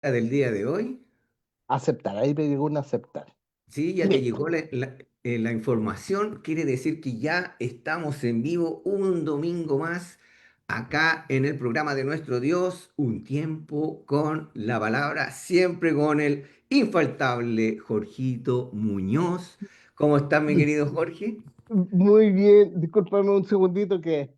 Del día de hoy. Aceptar, ahí me llegó un aceptar. Sí, ya te Listo. llegó la información. Quiere decir que ya estamos en vivo un domingo más acá en el programa de nuestro Dios, Un Tiempo con la Palabra, siempre con el infaltable Jorgito Muñoz. ¿Cómo estás, mi querido Jorge? Muy bien, discúlpame un segundito que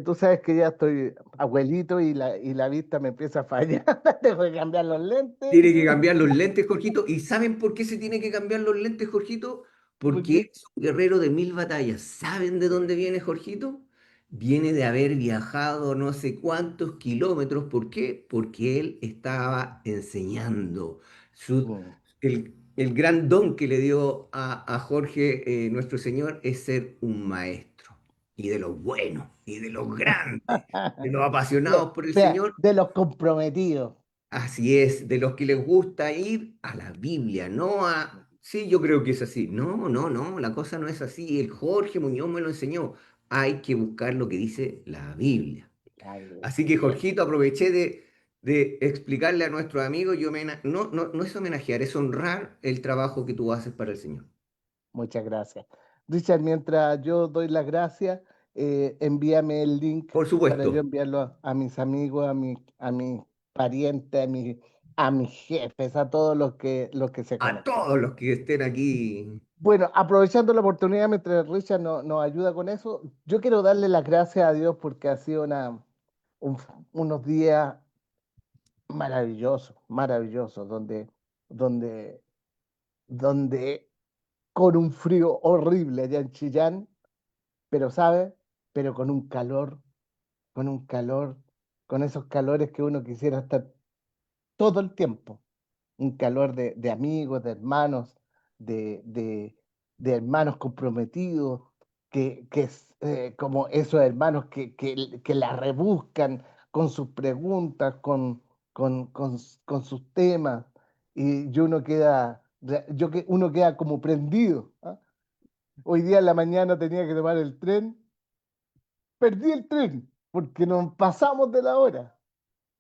tú sabes que ya estoy abuelito y la vista me empieza a fallar. Tengo que cambiar los lentes. Tiene que cambiar los lentes, Jorgito. ¿Y saben por qué se tiene que cambiar los lentes, Jorgito? ¿Por Porque qué? es un guerrero de mil batallas. ¿Saben de dónde viene, Jorgito? Viene de haber viajado no sé cuántos kilómetros. ¿Por qué? Porque él estaba enseñando. Mm. El gran don que le dio a Jorge, nuestro Señor, es ser un maestro. Y de los buenos, y de los grandes, de los apasionados por el Señor. De los comprometidos. Así es, de los que les gusta ir a la Biblia, no a... Sí, yo creo que es así. No, no, no, la cosa no es así. El Jorge Muñoz me lo enseñó. Hay que buscar lo que dice la Biblia. Ay, Así que, bien, Jorgito, aproveché de explicarle a nuestros amigos, no, no, no es homenajear, es honrar el trabajo que tú haces para el Señor. muchas gracias. Richard, mientras yo doy las gracias, envíame el link Por para yo supuesto, enviarlo a mis amigos, a mis parientes, a mis jefes, a todos los que se a conectan. todos los que estén aquí. Bueno, aprovechando la oportunidad mientras Richard nos ayuda con eso, yo quiero darle las gracias a Dios porque ha sido un- unos días maravillosos, maravillosos, donde, donde con un frío horrible allá en Chillán, pero ¿sabe? Pero con un calor, con esos calores que uno quisiera estar todo el tiempo. Un calor de amigos, de hermanos, de, de, de hermanos comprometidos, que es como esos hermanos que la rebuscan con sus preguntas, con sus temas, y uno queda como prendido. ¿Ah? Hoy día en la mañana tenía que tomar el tren, perdí el tren porque nos pasamos de la hora.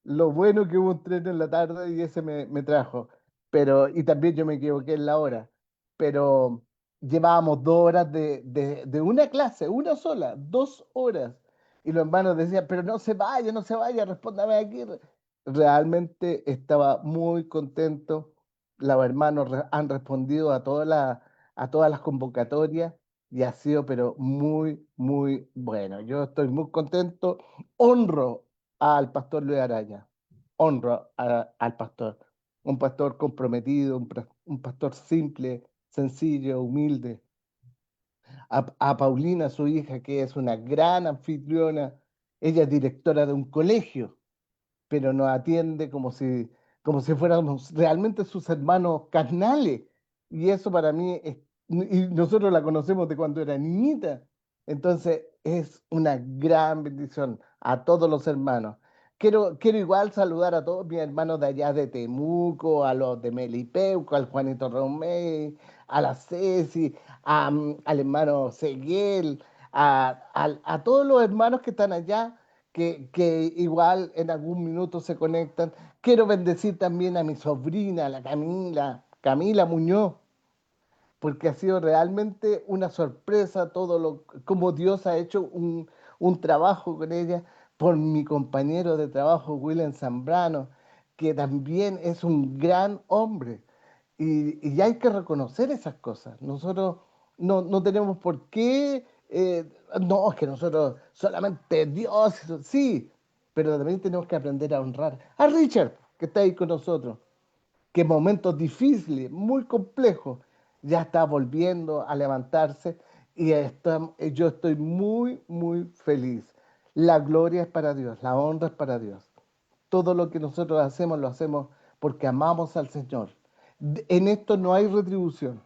Lo bueno que hubo un tren en la tarde y ese me trajo, y también yo me equivoqué en la hora, pero llevábamos 2 horas de una clase, una sola, 2 horas. Y los hermanos decían, pero no se vaya, no se vaya, respóndame aquí. Realmente estaba muy contento. Los hermanos han respondido a todas las convocatorias y ha sido, pero muy, muy bueno. Yo estoy muy contento. Honro al pastor Luis Araya. Honro al pastor. Un pastor comprometido, un pastor simple, sencillo, humilde. A Paulina, su hija, que es una gran anfitriona. Ella es directora de un colegio, pero nos atiende como si fuéramos realmente sus hermanos carnales. Y eso para mí y nosotros la conocemos de cuando era niñita. Entonces es una gran bendición a todos los hermanos. Quiero igual saludar a todos mis hermanos de allá de Temuco, a los de Melipeuco, al Juanito Romey, a la Ceci, al hermano Seguel, a todos los hermanos que están allá que igual en algún minuto se conectan. Quiero bendecir también a mi sobrina, la Camila Muñoz, porque ha sido realmente una sorpresa como Dios ha hecho un trabajo con ella, por mi compañero de trabajo, William Zambrano, que también es un gran hombre. Y hay que reconocer esas cosas. Nosotros no tenemos por qué, no, es que nosotros solamente Dios, sí, pero también tenemos que aprender a honrar a Richard, que está ahí con nosotros, que en momentos difíciles, muy complejos, ya está volviendo a levantarse yo estoy muy, muy feliz. La gloria es para Dios, la honra es para Dios. Todo lo que nosotros hacemos lo hacemos porque amamos al Señor. En esto no hay retribución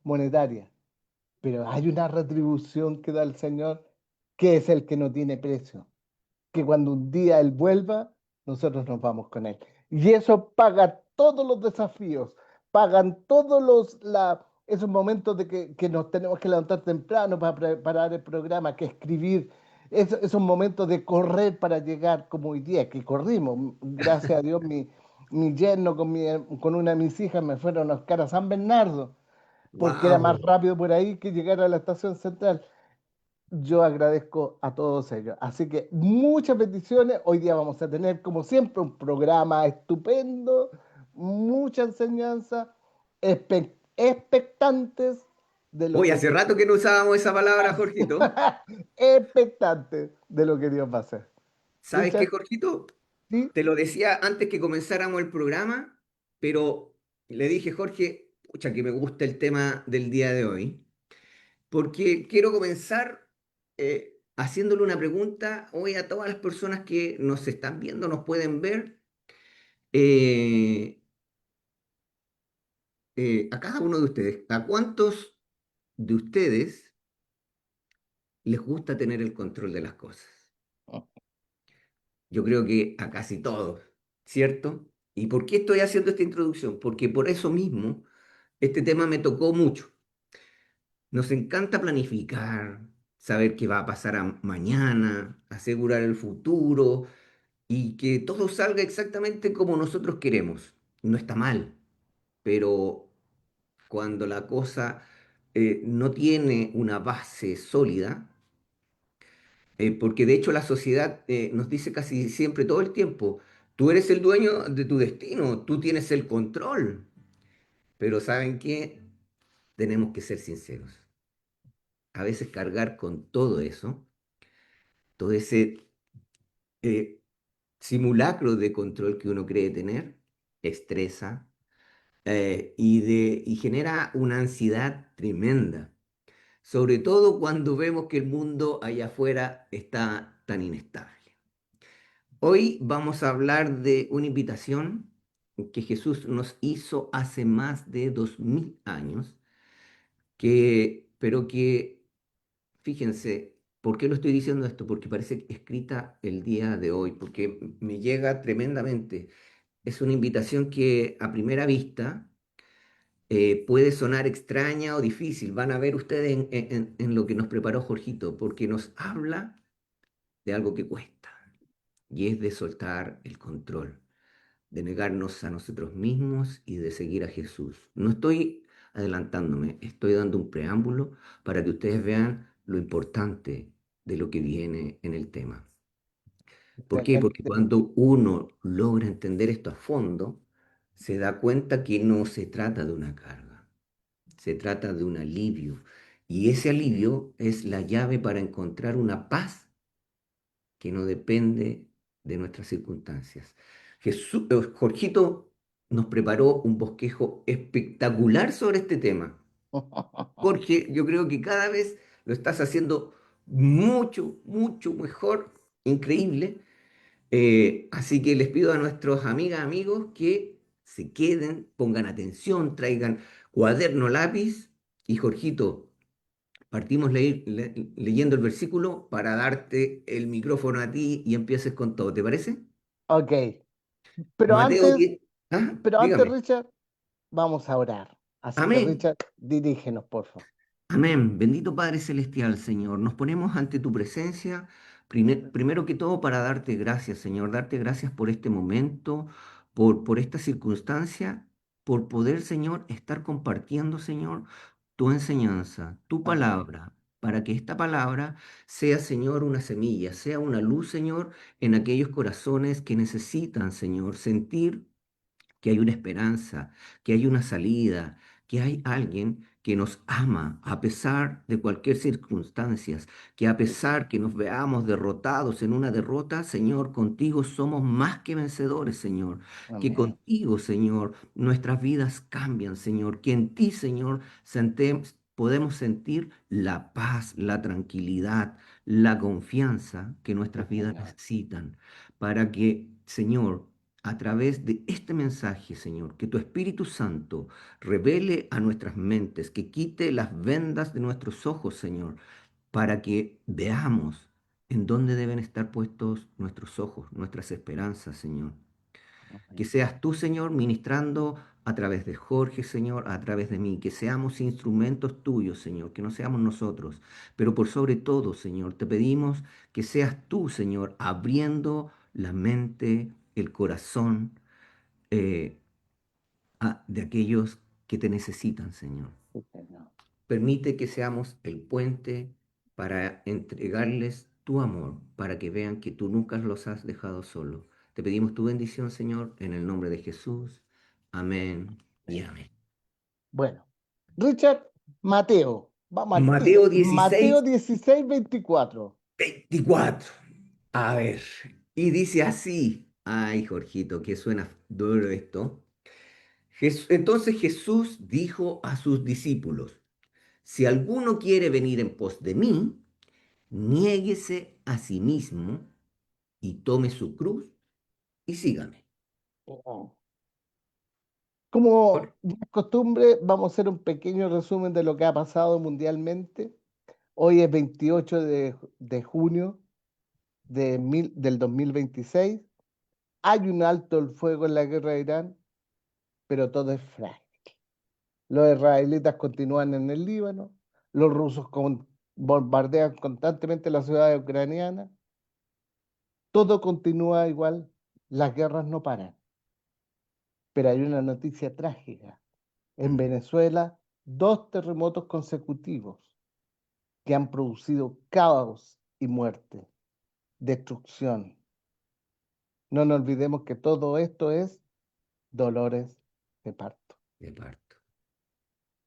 monetaria, pero hay una retribución que da el Señor, que es el que no tiene precio, que cuando un día Él vuelva, nosotros nos vamos con Él. Y eso paga todos los desafíos, pagan esos momentos de que nos tenemos que levantar temprano para preparar el programa, que escribir. esos momentos de correr para llegar como hoy día, que corrimos. Gracias a Dios, mi yerno con una de mis hijas me fueron a buscar a San Bernardo, porque era más Wow. rápido por ahí que llegar a la estación central. Yo agradezco a todos ellos. Así que muchas bendiciones. Hoy día vamos a tener, como siempre, un programa estupendo, mucha enseñanza, expectantes de lo Hoy que hace rato que no usábamos esa palabra, Jorgito. expectantes de lo que Dios va a hacer. ¿Sabes qué, Richard, Jorgito? ¿sí? Te lo decía antes que comenzáramos el programa, pero le dije, Jorge, pucha, que me gusta el tema del día de hoy, porque quiero comenzar haciéndole una pregunta hoy a todas las personas que nos están viendo, nos pueden ver, eh, a cada uno de ustedes. ¿A cuántos de ustedes les gusta tener el control de las cosas? Yo creo que a casi todos, ¿cierto? ¿Y por qué estoy haciendo esta introducción? Porque por eso mismo este tema me tocó mucho. Nos encanta planificar, saber qué va a pasar mañana, asegurar el futuro y que todo salga exactamente como nosotros queremos. No está mal, pero cuando la cosa no tiene una base sólida, porque de hecho la sociedad nos dice casi siempre todo el tiempo, tú eres el dueño de tu destino, tú tienes el control, pero ¿saben qué? Tenemos que ser sinceros. A veces cargar con todo eso, todo ese eh, simulacro de control que uno cree tener, estresa y genera una ansiedad tremenda, sobre todo cuando vemos que el mundo allá afuera está tan inestable. Hoy vamos a hablar de una invitación que Jesús nos hizo hace más de 2000 años, pero que, fíjense, ¿por qué lo estoy diciendo esto? Porque parece escrita el día de hoy, porque me llega tremendamente. Es una invitación que a primera vista puede sonar extraña o difícil. Van a ver ustedes en lo que nos preparó Jorgito, porque nos habla de algo que cuesta, y es de soltar el control, de negarnos a nosotros mismos y de seguir a Jesús. No estoy adelantándome, estoy dando un preámbulo para que ustedes vean lo importante de lo que viene en el tema. ¿Por qué? Porque Excelente. cuando uno logra entender esto a fondo, se da cuenta que no se trata de una carga, se trata de un alivio. Y ese alivio es la llave para encontrar una paz que no depende de nuestras circunstancias. Jorgito nos preparó un bosquejo espectacular sobre este tema. Jorge, yo creo que cada vez lo estás haciendo mucho, mucho mejor, increíble. Así que les pido a nuestros amigas, amigos que se queden, pongan atención, traigan cuaderno, lápiz y Jorgito, partimos leyendo el versículo para darte el micrófono a ti y empieces con todo. ¿Te parece? Ok, pero Mateo antes, 10. Ah, pero antes, dígame. Richard, vamos a orar. Así que, Amén. Richard, dirígenos, por favor. Amén. Bendito Padre Celestial, Señor. Nos ponemos ante tu presencia, primero que todo para darte gracias, Señor. Darte gracias por este momento, por esta circunstancia, por poder, Señor, estar compartiendo, Señor, tu enseñanza, tu Amén. palabra, para que esta palabra sea, Señor, una semilla, sea una luz, Señor, en aquellos corazones que necesitan, Señor, sentir que hay una esperanza, que hay una salida, que hay alguien que nos ama a pesar de cualquier circunstancia, que a pesar que nos veamos derrotados en una derrota, Señor, contigo somos más que vencedores, Señor, que Amén. contigo, Señor, nuestras vidas cambian, Señor, que en ti, Señor, podemos sentir la paz, la tranquilidad, la confianza que Sí, nuestras vidas Señor. necesitan, para que, Señor, a través de este mensaje, Señor, que tu Espíritu Santo revele a nuestras mentes, que quite las vendas de nuestros ojos, Señor, para que veamos en dónde deben estar puestos nuestros ojos, nuestras esperanzas, Señor. Que Amén. seas tú, Señor, ministrando a través de Jorge, Señor, a través de mí, que seamos instrumentos tuyos, Señor, que no seamos nosotros, pero por sobre todo, Señor, te pedimos que seas tú, Señor, abriendo la mente, el corazón eh, de aquellos que te necesitan, Señor. Sí, Señor. Permite que seamos el puente para entregarles tu amor, para que vean que tú nunca los has dejado solos. Te pedimos tu bendición, Señor, en el nombre de Jesús. Amén y amén. Bueno, Richard, Mateo, vamos al Mateo tiro. 16, Mateo 16:24. 24. A ver, y dice así. Ay, Jorgito, que suena duro esto. Entonces Jesús dijo a sus discípulos, si alguno quiere venir en pos de mí, niéguese a sí mismo y tome su cruz y sígame. Oh. Como ya es costumbre, vamos a hacer un pequeño resumen de lo que ha pasado mundialmente. Hoy es 28 de junio del 2026. Hay un alto el fuego en la guerra de Irán, pero todo es frágil. Los israelitas continúan en el Líbano, los rusos bombardean constantemente la ciudad ucraniana, todo continúa igual, las guerras no paran. Pero hay una noticia trágica. En Mm, Venezuela, 2 terremotos consecutivos que han producido caos y muerte, destrucción. No nos olvidemos que todo esto es dolores de parto. de parto.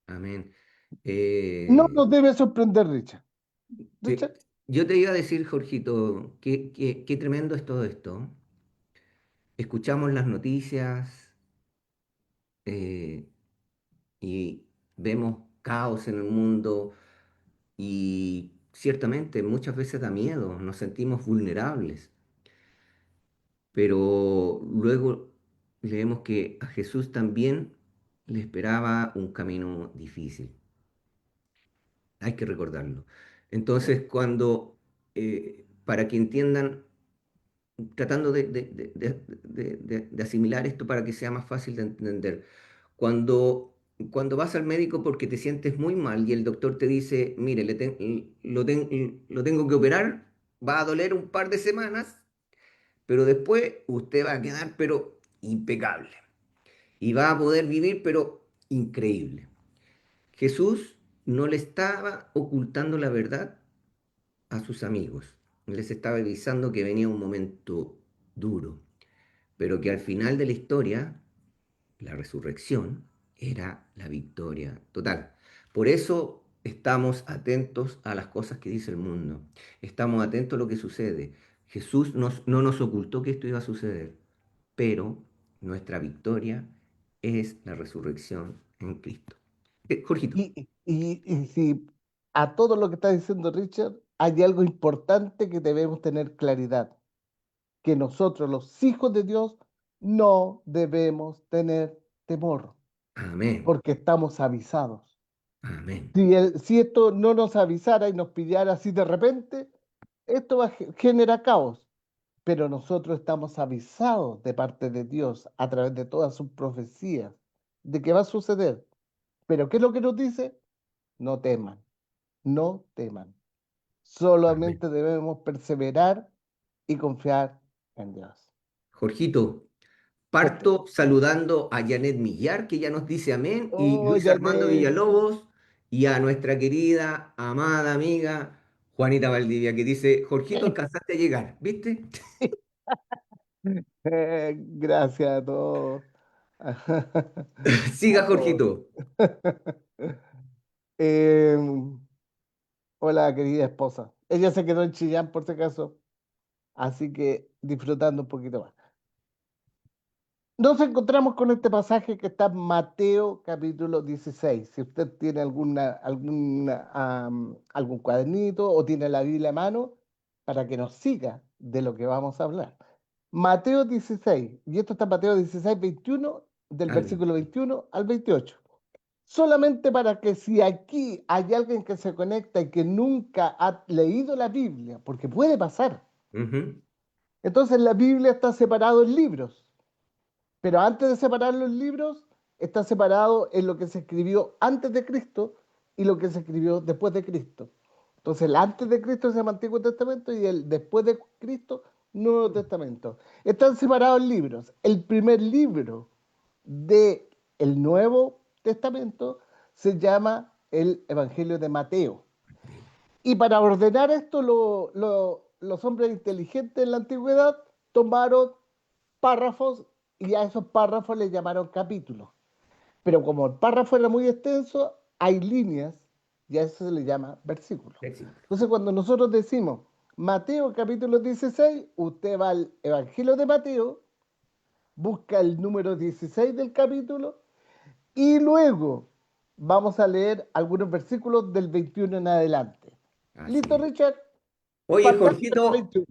Amén. No Eh, nos debe sorprender, Richard. te- Richard, yo te iba a decir, Jorgito, qué tremendo es todo esto. Escuchamos las noticias eh, y vemos caos en el mundo y ciertamente muchas veces da miedo, nos sentimos vulnerables, pero luego leemos que a Jesús también le esperaba un camino difícil. Hay que recordarlo. Entonces, para que entiendan, tratando de asimilar esto para que sea más fácil de entender, cuando vas al médico porque te sientes muy mal y el doctor te dice, mire, lo tengo que operar, va a doler un par de semanas, pero después usted va a quedar, pero impecable, y va a poder vivir, pero increíble. Jesús no le estaba ocultando la verdad a sus amigos. Les estaba avisando que venía un momento duro, pero que al final de la historia, la resurrección era la victoria total. Por eso estamos atentos a las cosas que dice el mundo. Estamos atentos a lo que sucede. Jesús no nos ocultó que esto iba a suceder, pero nuestra victoria es la resurrección en Cristo. Jorgito. y si a todo lo que está diciendo Richard, hay algo importante que debemos tener claridad, que nosotros, los hijos de Dios, no debemos tener temor, Amén. porque estamos avisados. Amén. Si esto no nos avisara y nos pillara así de repente, esto va a generar caos. Pero nosotros estamos avisados de parte de Dios a través de todas sus profecías de que va a suceder. Pero ¿qué es lo que nos dice? No teman, no teman. Amén. Solamente debemos perseverar y confiar en Dios. Jorgito, Cuénteme. parto saludando a Janet Millar, que ya nos dice amén, y Oh, Luis Armando Janet. Villalobos, y a nuestra querida, amada amiga Juanita Valdivia, que dice, Jorgito, alcanzaste a llegar, ¿viste? Gracias a todos. A Siga, todos. Jorgito. Em, Hola, querida esposa. Ella se quedó en Chillán, por si acaso, así que disfrutando un poquito más. Nos encontramos con este pasaje que está en Mateo capítulo 16. Si usted tiene algún cuadernito o tiene la Biblia a mano, para que nos siga de lo que vamos a hablar. Mateo 16, y esto está en Mateo 16, 21, del Alvin. versículo 21 al 28. Solamente para que si aquí hay alguien que se conecta y que nunca ha leído la Biblia, porque puede pasar, Ujú. entonces la Biblia está separada en libros. Pero antes de separar los libros, está separado en lo que se escribió antes de Cristo y lo que se escribió después de Cristo. Entonces, el antes de Cristo se llama Antiguo Testamento y el después de Cristo, Nuevo Testamento. Están separados en libros. El primer libro del Nuevo Testamento se llama el Evangelio de Mateo. Y para ordenar esto, los hombres inteligentes en la antigüedad tomaron párrafos y a esos párrafos les llamaron capítulos. Pero como el párrafo era muy extenso, hay líneas y a eso se le llama versículo. Versículo. Entonces, cuando nosotros decimos Mateo capítulo 16, usted va al Evangelio de Mateo, busca el número 16 del capítulo y luego vamos a leer algunos versículos del 21 en adelante. Así ¿Listo, es. Richard? Oye, Partamos del Jorgito, 21.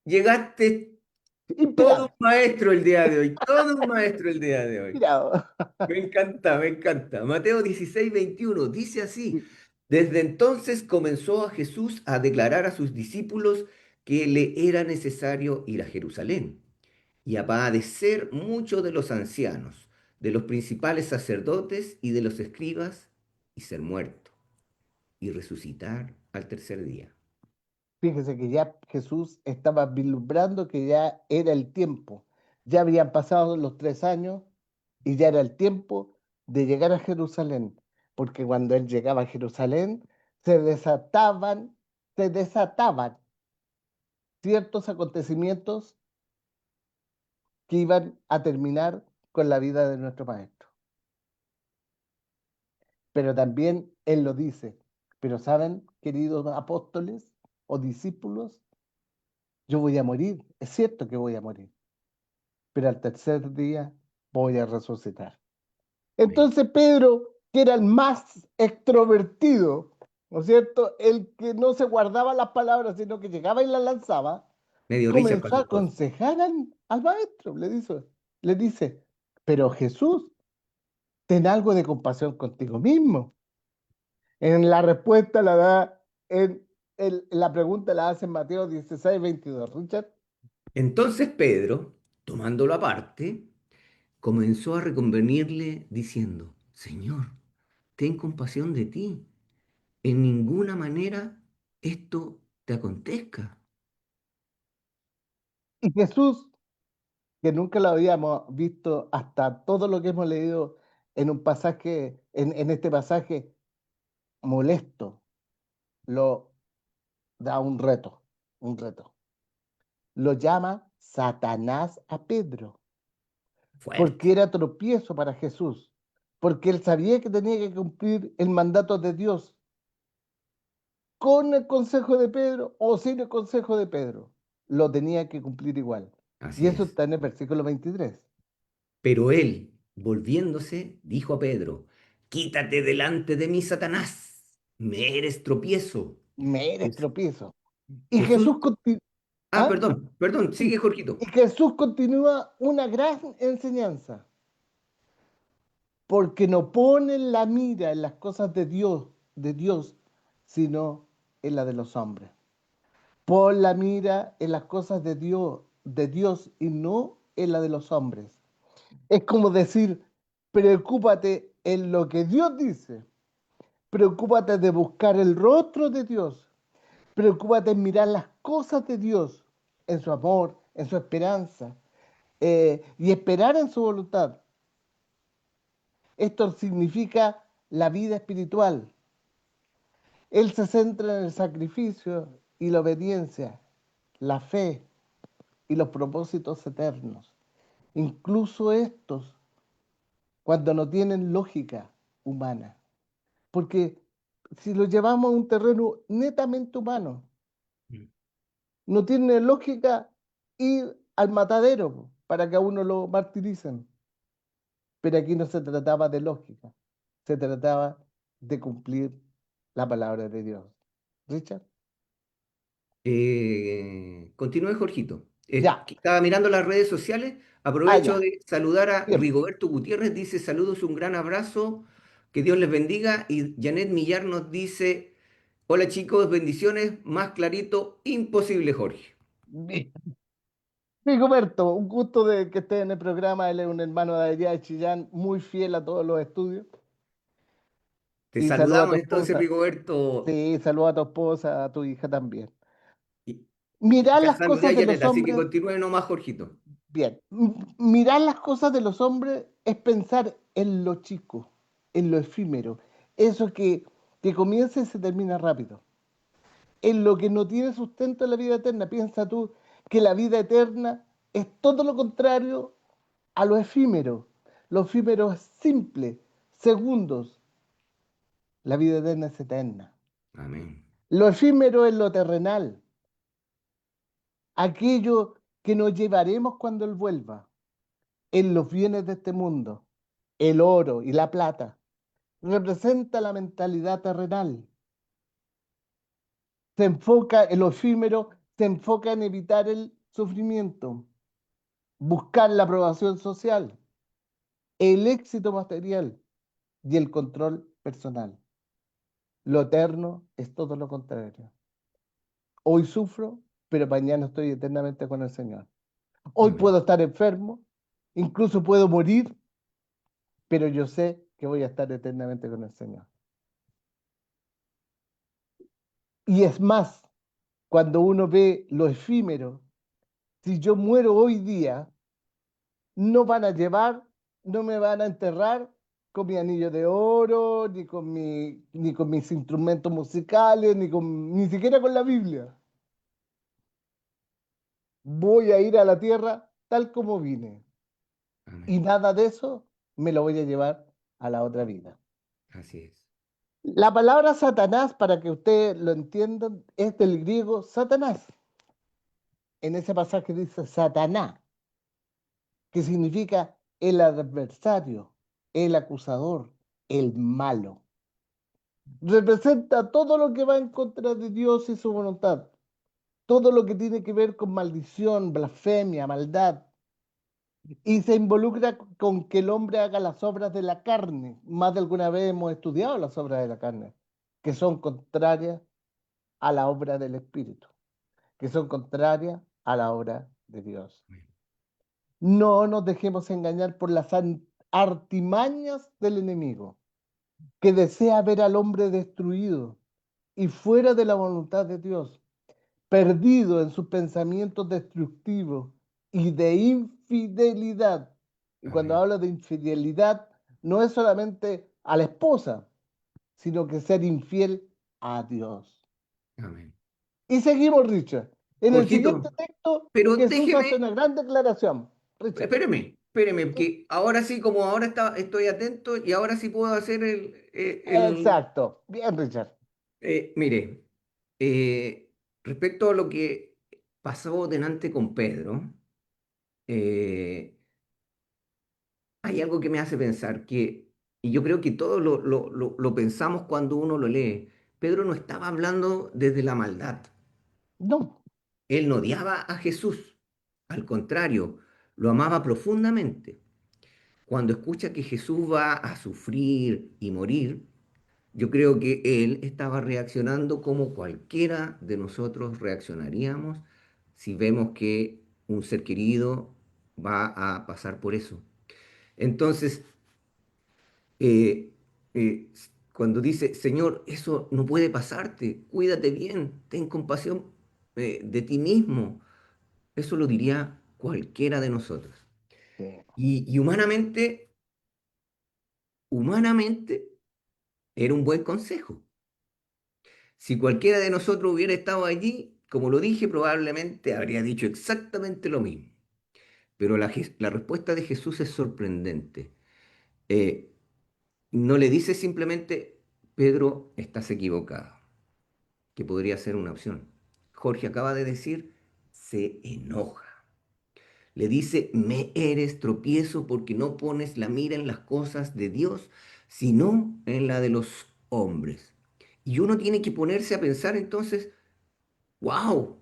llegaste todo un Inspirado, maestro el día de hoy, todo un maestro el día de hoy. inspirado. Me encanta, me encanta. Mateo 16:21 dice así: Desde entonces comenzó a Jesús a declarar a sus discípulos que le era necesario ir a Jerusalén y a padecer mucho de los ancianos, de los principales sacerdotes y de los escribas, y ser muerto, y resucitar al tercer día. Fíjese que ya Jesús estaba vislumbrando que ya era el tiempo. Ya habían pasado los 3 años y ya era el tiempo de llegar a Jerusalén. Porque cuando él llegaba a Jerusalén, se desataban, se desataban ciertos acontecimientos que iban a terminar con la vida de nuestro Maestro. Pero también él lo dice. Pero saben, queridos apóstoles o discípulos, yo voy a morir. Es cierto que voy a morir, pero al tercer día voy a resucitar. Amén. Entonces Pedro, que era el más extrovertido, ¿no es cierto? El que no se guardaba las palabras, sino que llegaba y las lanzaba, Me dio risa para comenzó a sus cosas. aconsejar al maestro, le dice, pero Jesús, ten algo de compasión contigo mismo. En la respuesta la da, la pregunta la hace en Mateo 16:22. Richard. Entonces Pedro, tomándolo aparte, comenzó a reconvenirle diciendo: Señor, ten compasión de ti. En ninguna manera esto te acontezca. Y Jesús, que nunca lo habíamos visto hasta todo lo que hemos leído en un pasaje, en este pasaje molesto, lo da un reto. Lo llama Satanás a Pedro, porque Fuerte. era tropiezo para Jesús, porque él sabía que tenía que cumplir el mandato de Dios con el consejo de Pedro o sin el consejo de Pedro. Lo tenía que cumplir igual. Y Así eso es. está en el versículo 23. Pero él, volviéndose, dijo a Pedro: Quítate delante de mí, Satanás. Me eres tropiezo. Me eres Jes- tropiezo. Y Jesús. Jesús continúa. ¿Ah? Perdón, perdón, Sí. sigue, Y Jorgito. Jesús continúa una gran enseñanza, porque no pone la mira en las cosas de Dios, sino en la de los hombres. Pon la mira en las cosas de Dios y no en la de los hombres. Es como decir, preocúpate en lo que Dios dice, preocúpate de buscar el rostro de Dios, preocúpate en mirar las cosas de Dios, en su amor, en su esperanza, y esperar en su voluntad. Esto significa la vida espiritual. Él se centra en el sacrificio y la obediencia, la fe y los propósitos eternos. Incluso estos, cuando no tienen lógica humana. Porque si lo llevamos a un terreno netamente humano, no tiene lógica ir al matadero para que a uno lo martiricen. Pero aquí no se trataba de lógica, se trataba de cumplir la palabra de Dios. Richard. Continúe, Jorgito. Ya, Que estaba mirando las redes sociales. Aprovecho ya, de saludar a bien. Rigoberto Gutiérrez. Dice: Saludos, un gran abrazo. Que Dios les bendiga. Y Janet Millar nos dice: Hola chicos, bendiciones. Más clarito, imposible, Jorge. Bien. Rigoberto, un gusto de que esté en el programa. Él es un hermano de allá de Chillán, muy fiel a todos los estudios. Te Y saluda a tu saludamos entonces, esposa. Rigoberto, Sí, saluda a tu esposa, a tu hija también. y, Mirar las casando de cosas de los Ayaneta, así que hombres, continúe nomás, Jorgito. bien. Mirar las cosas de los hombres es pensar en lo chico, en lo efímero. Eso que comienza y se termina rápido. En lo que no tiene sustento en la vida eterna. Piensa tú que la vida eterna es todo lo contrario a lo efímero. Lo efímero es simple, segundos. La vida eterna es eterna. Amén. Lo efímero es lo terrenal, aquello que nos llevaremos cuando Él vuelva, en los bienes de este mundo, el oro y la plata. Representa la mentalidad terrenal. Se enfoca en lo efímero, se enfoca en evitar el sufrimiento, buscar la aprobación social, el éxito material y el control personal. Lo eterno es todo lo contrario. Hoy sufro, pero mañana estoy eternamente con el Señor. Hoy Amén. puedo estar enfermo, incluso puedo morir, pero yo sé que voy a estar eternamente con el Señor. Y es más, cuando uno ve lo efímero, si yo muero hoy día, no van a llevar, no me van a enterrar con mi anillo de oro, ni con mis instrumentos musicales, ni siquiera con la Biblia. Voy a ir a la tierra tal como vine. Y Amén. nada de eso me lo voy a llevar a la otra vida. Así es. La palabra Satanás, para que ustedes lo entiendan, es del griego Satanás. En ese pasaje dice Satanás, que significa el adversario, el acusador, el malo. Representa todo lo que va en contra de Dios y su voluntad, todo lo que tiene que ver con maldición, blasfemia, maldad, y se involucra con que el hombre haga las obras de la carne. Más de alguna vez hemos estudiado las obras de la carne, que son contrarias a la obra del Espíritu, que son contrarias a la obra de Dios. Amén. No nos dejemos engañar por las artimañas del enemigo, que desea ver al hombre destruido y fuera de la voluntad de Dios, perdido en sus pensamientos destructivos y de infidelidad. Y cuando Amén. habla de infidelidad, no es solamente a la esposa, sino que ser infiel a Dios. Amén. Y seguimos, Richard. En el Jorgito, siguiente texto, pero Jesús déjeme, hace una gran declaración. Richard. espéreme, ¿Sí? que ahora sí, como ahora estoy atento y ahora sí puedo hacer Exacto. Bien, Richard. mire, respecto a lo que pasó delante con Pedro, eh, hay algo que me hace pensar y yo creo que todos lo pensamos cuando uno lo lee. Pedro no estaba hablando desde la maldad. No, Él no odiaba a Jesús. Al contrario, lo amaba profundamente. Cuando escucha que Jesús va a sufrir y morir, yo creo que él estaba reaccionando como cualquiera de nosotros reaccionaríamos si vemos que un ser querido va a pasar por eso. Entonces, eh, cuando dice, Señor, eso no puede pasarte, cuídate bien, ten compasión de ti mismo, eso lo diría cualquiera de nosotros. sí, Y humanamente, era un buen consejo. Si cualquiera de nosotros hubiera estado allí, como lo dije, probablemente habría dicho exactamente lo mismo. Pero la respuesta de Jesús es sorprendente. Eh, no le dice simplemente, Pedro, estás equivocado, que podría ser una opción. Jorge acaba de decir, se enoja. Le dice, me eres tropiezo porque no pones la mira en las cosas de Dios, sino en la de los hombres. Y uno tiene que ponerse a pensar entonces, wow,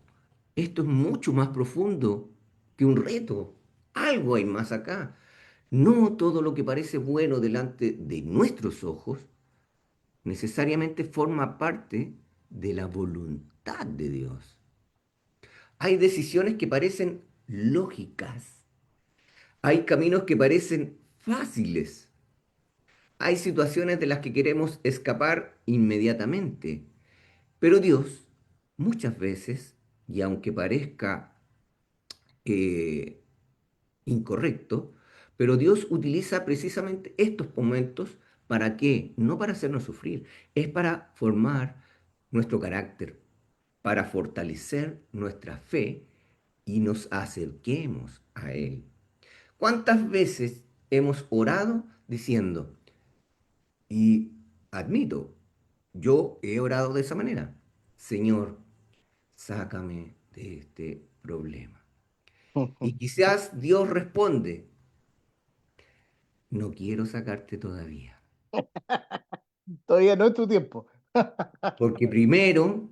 esto es mucho más profundo que un reto. Algo hay más acá. No todo lo que parece bueno delante de nuestros ojos necesariamente forma parte de la voluntad de Dios. Hay decisiones que parecen lógicas, hay caminos que parecen fáciles, hay situaciones de las que queremos escapar inmediatamente, pero Dios muchas veces, y aunque parezca eh, incorrecto, pero Dios utiliza precisamente estos momentos ¿para qué? No para hacernos sufrir, es para formar nuestro carácter, para fortalecer nuestra fe y nos acerquemos a Él. ¿Cuántas veces hemos orado diciendo, y admito, yo he orado de esa manera, Señor, sácame de este problema? Y quizás Dios responde, no quiero sacarte todavía, Todavía no es tu tiempo. porque primero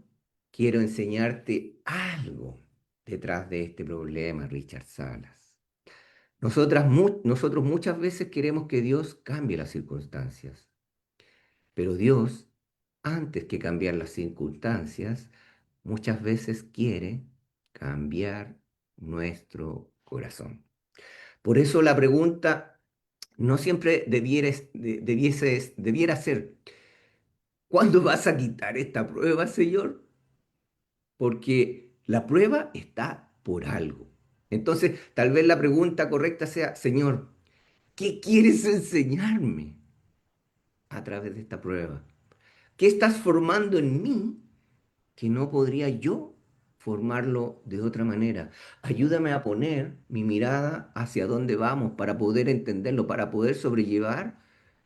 quiero enseñarte algo detrás de este problema, Richard Salas. Nosotros muchas veces queremos que Dios cambie las circunstancias, pero Dios, antes que cambiar las circunstancias, muchas veces quiere cambiar nuestro corazón. Por eso la pregunta no siempre debiera ser, ¿cuándo vas a quitar esta prueba, Señor? Porque la prueba está por algo. Entonces, tal vez la pregunta correcta sea, Señor, ¿qué quieres enseñarme a través de esta prueba? ¿Qué estás formando en mí que no podría yo formarlo de otra manera? Ayúdame a poner mi mirada hacia dónde vamos para poder entenderlo, para poder sobrellevar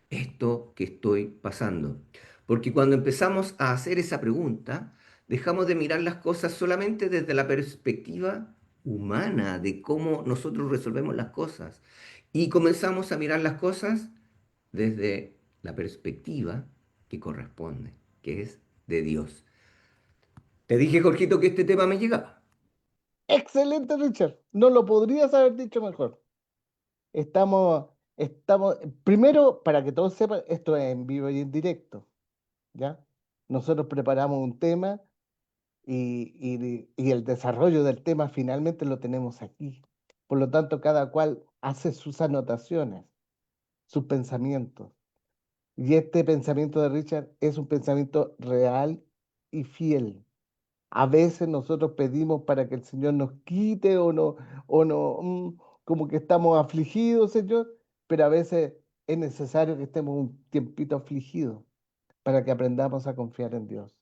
esto que estoy pasando. Porque cuando empezamos a hacer esa pregunta, dejamos de mirar las cosas solamente desde la perspectiva humana, de cómo nosotros resolvemos las cosas, y comenzamos a mirar las cosas desde la perspectiva que corresponde, que es de Dios. Te dije, Jorgito, que este tema me llegaba. Excelente, Richard. No lo podrías haber dicho mejor. Primero, para que todos sepan, esto es en vivo y en directo, ¿ya? Nosotros preparamos un tema y el desarrollo del tema finalmente lo tenemos aquí. Por lo tanto, cada cual hace sus anotaciones, sus pensamientos. Y este pensamiento de Richard es un pensamiento real y fiel. A veces nosotros pedimos para que el Señor nos quite o no, como que estamos afligidos, Señor, pero a veces es necesario que estemos un tiempito afligidos para que aprendamos a confiar en Dios.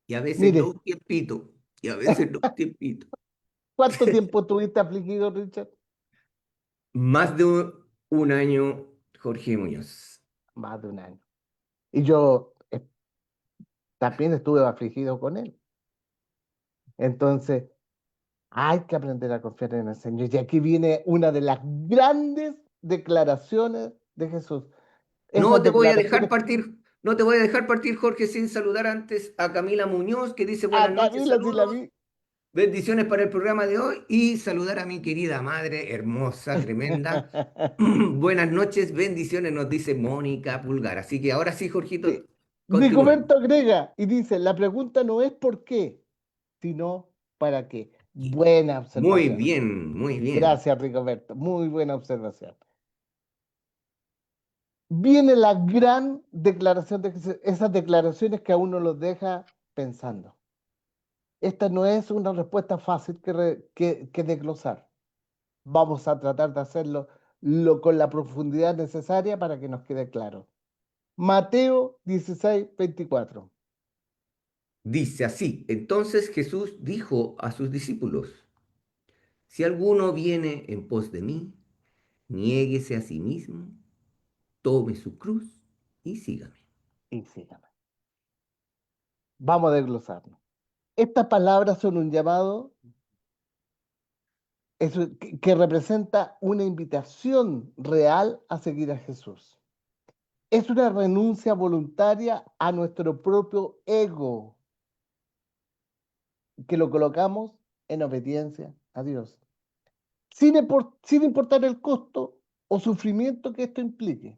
Y a veces no Mire, un tiempito, y a veces no un tiempito. ¿cuánto tiempo estuviste afligido, Richard? Más de un año, Jorge Muñoz. Más de un año. Y yo también estuve afligido con él. Entonces, hay que aprender a confiar en el Señor. Y aquí viene una de las grandes declaraciones de Jesús. No Esas te voy a dejar declaraciones partir, no te voy a dejar partir, Jorge, sin saludar antes a Camila Muñoz, que dice a buenas noches, Camila sí la saludos, vi. bendiciones para el programa de hoy y saludar a mi querida madre, hermosa, tremenda. Buenas noches, bendiciones, nos dice Mónica Pulgar. Así que ahora sí, Jorgito, Sí. continuemos. Rigoberto agrega y dice, la pregunta no es por qué, sino para qué. Buena Muy observación. bien, muy bien. Gracias, Rigoberto. Muy buena observación. Viene la gran declaración de Jesús, esas declaraciones que a uno los deja pensando. Esta no es una respuesta fácil que desglosar. Vamos a tratar de hacerlo con la profundidad necesaria para que nos quede claro. Mateo 16:24. Dice así, entonces Jesús dijo a sus discípulos, si alguno viene en pos de mí, niéguese a sí mismo, tome su cruz y sígame. Y sígame. Vamos a desglosarlo. Estas palabras son un llamado que representa una invitación real a seguir a Jesús. Es una renuncia voluntaria a nuestro propio ego, que lo colocamos en obediencia a Dios, sin importar el costo o sufrimiento que esto implique.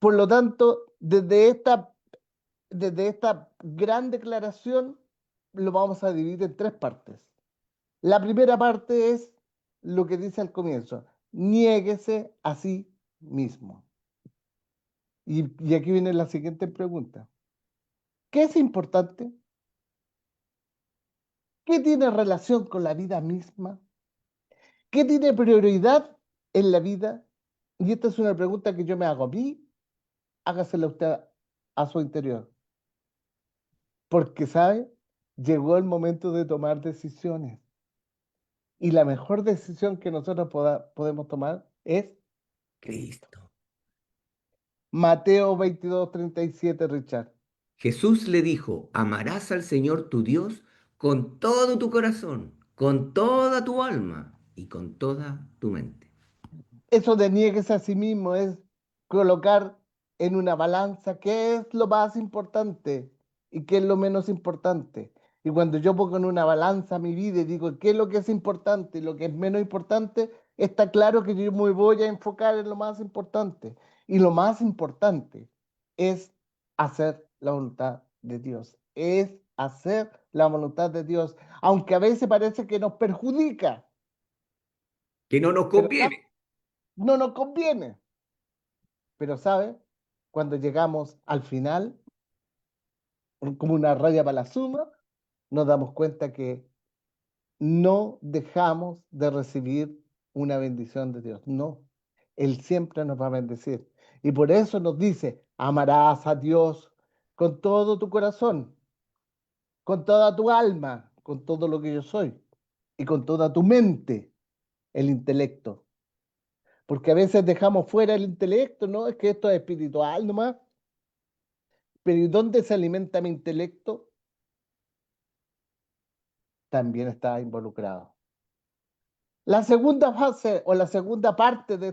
Por lo tanto, desde esta gran declaración, lo vamos a dividir en tres partes. La primera parte es lo que dice al comienzo, niéguese a sí mismo. Y aquí viene la siguiente pregunta. ¿Qué es importante? ¿Qué tiene relación con la vida misma? ¿Qué tiene prioridad en la vida? Y esta es una pregunta que yo me hago a mí, hágasela usted a su interior. Porque, ¿sabe? Llegó el momento de tomar decisiones. Y la mejor decisión que nosotros podemos tomar es Cristo. Cristo. Mateo 22:37, Richard. Jesús le dijo, amarás al Señor tu Dios con todo tu corazón, con toda tu alma y con toda tu mente. Eso de niegues a sí mismo es colocar en una balanza qué es lo más importante y qué es lo menos importante. Y cuando yo pongo en una balanza mi vida y digo qué es lo que es importante y lo que es menos importante, está claro que yo me voy a enfocar en lo más importante. Y lo más importante es hacer la voluntad de Dios. Es hacer la voluntad de Dios, aunque a veces parece que nos perjudica, Que no nos pero conviene. no nos conviene. Pero, ¿sabe? Cuando llegamos al final, como una raya para la suma, nos damos cuenta que no dejamos de recibir una bendición de Dios. No, Él siempre nos va a bendecir. Y por eso nos dice, amarás a Dios con todo tu corazón, con toda tu alma, con todo lo que yo soy, y con toda tu mente, el intelecto. Porque a veces dejamos fuera el intelecto, ¿no? Es que esto es espiritual nomás. Pero ¿y dónde se alimenta mi intelecto? También está involucrado. La segunda fase o la segunda parte de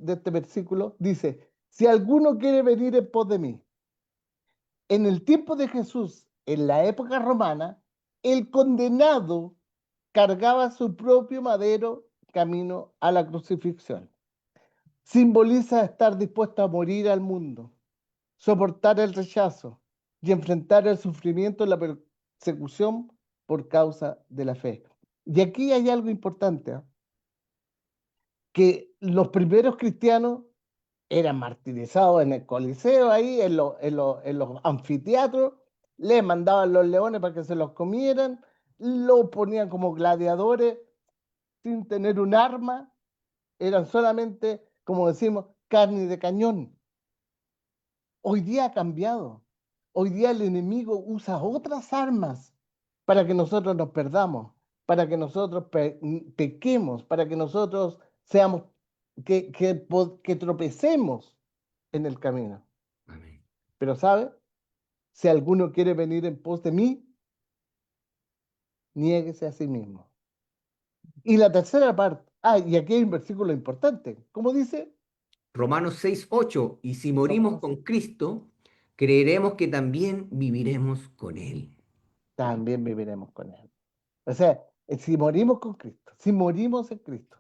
este versículo dice, si alguno quiere venir en pos de mí, en el tiempo de Jesús, en la época romana, el condenado cargaba su propio madero camino a la crucifixión. Simboliza estar dispuesto a morir al mundo, soportar el rechazo y enfrentar el sufrimiento y la persecución por causa de la fe. Y aquí hay algo importante, ¿eh? Que los primeros cristianos eran martirizados en el Coliseo, ahí en los anfiteatros, les mandaban los leones para que se los comieran, los ponían como gladiadores sin tener un arma, eran solamente, como decimos, carne de cañón. Hoy día ha cambiado. Hoy día el enemigo usa otras armas para que nosotros nos perdamos, para que nosotros pequemos, para que nosotros seamos, que tropecemos en el camino. Amén. Pero ¿sabe? Si alguno quiere venir en pos de mí, niéguese a sí mismo. Y la tercera parte, y aquí hay un versículo importante. ¿Cómo dice? Romanos 6:8. Y si morimos Romanos con 6. Cristo, creeremos que también viviremos con Él. También viviremos con él. O sea, si morimos con Cristo, si morimos en Cristo,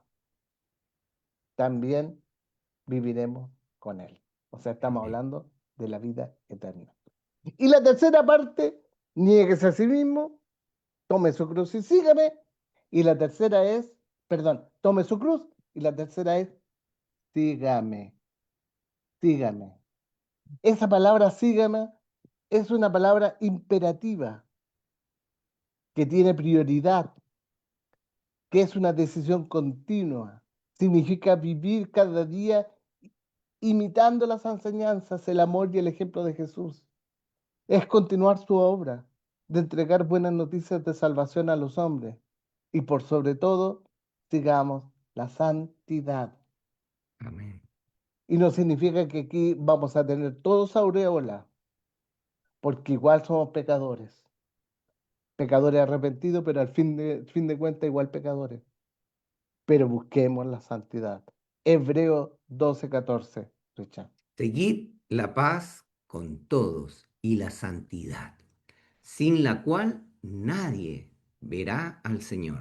también viviremos con Él. O sea, estamos Amén. hablando de la vida eterna. Y la tercera parte, niéguese a sí mismo, tome su cruz y sígame. Y la tercera es, perdón, tome su cruz. Y la tercera es, sígame, sígame. Esa palabra sígame es una palabra imperativa que tiene prioridad, que es una decisión continua. Significa vivir cada día imitando las enseñanzas, el amor y el ejemplo de Jesús. Es continuar su obra de entregar buenas noticias de salvación a los hombres. Y por sobre todo, sigamos la santidad. Amén. Y no significa que aquí vamos a tener todos aureola, porque igual somos pecadores. Pecadores arrepentidos, pero al fin de cuentas igual pecadores. Pero busquemos la santidad. Hebreo 12:14, Richard. Seguid la paz con todos y la santidad, sin la cual nadie verá al Señor.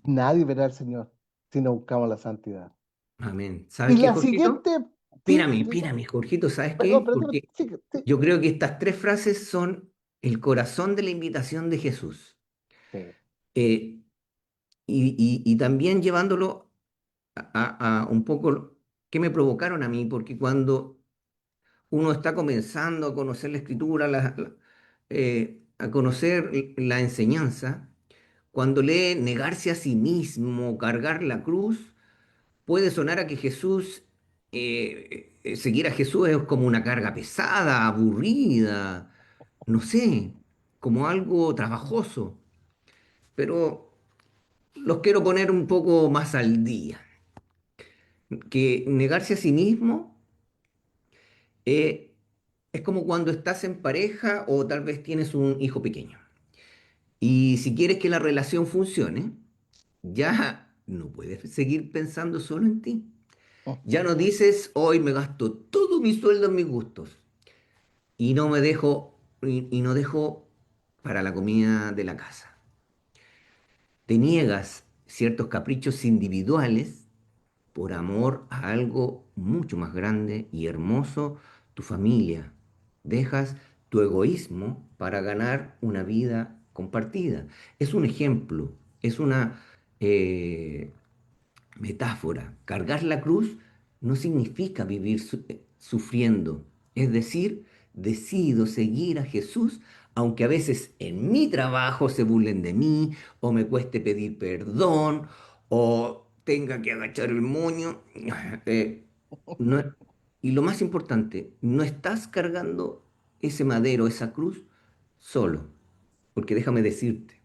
Nadie verá al Señor si no buscamos la santidad. Amén. Y ¿Sabes qué, la Jorgito? siguiente, sí, Espérame, Richard, espérame, Jorgito, ¿sabes perdón, qué? perdón, Porque sí, sí, yo creo que estas tres frases son el corazón de la invitación de Jesús. Eh, y también llevándolo a un poco que me provocaron a mí, porque cuando uno está comenzando a conocer la escritura, a conocer la enseñanza, cuando lee negarse a sí mismo, cargar la cruz, puede sonar a que seguir a Jesús es como una carga pesada, aburrida, no sé, como algo trabajoso, pero los quiero poner un poco más al día, que negarse a sí mismo eh, es como cuando estás en pareja o tal vez tienes un hijo pequeño. Y si quieres que la relación funcione, ya no puedes seguir pensando solo en ti. Ya no dices, hoy me gasto todo mi sueldo en mis gustos y y no dejo para la comida de la casa. Te niegas ciertos caprichos individuales por amor a algo mucho más grande y hermoso, tu familia. Dejas tu egoísmo para ganar una vida compartida. Es un ejemplo, es una eh, metáfora. Cargar la cruz no significa vivir sufriendo. Es decir, decido seguir a Jesús, aunque a veces en mi trabajo se burlen de mí, o me cueste pedir perdón, o tenga que agachar el moño. Eh, no- y lo más importante, no estás cargando ese madero, esa cruz, solo. Porque déjame decirte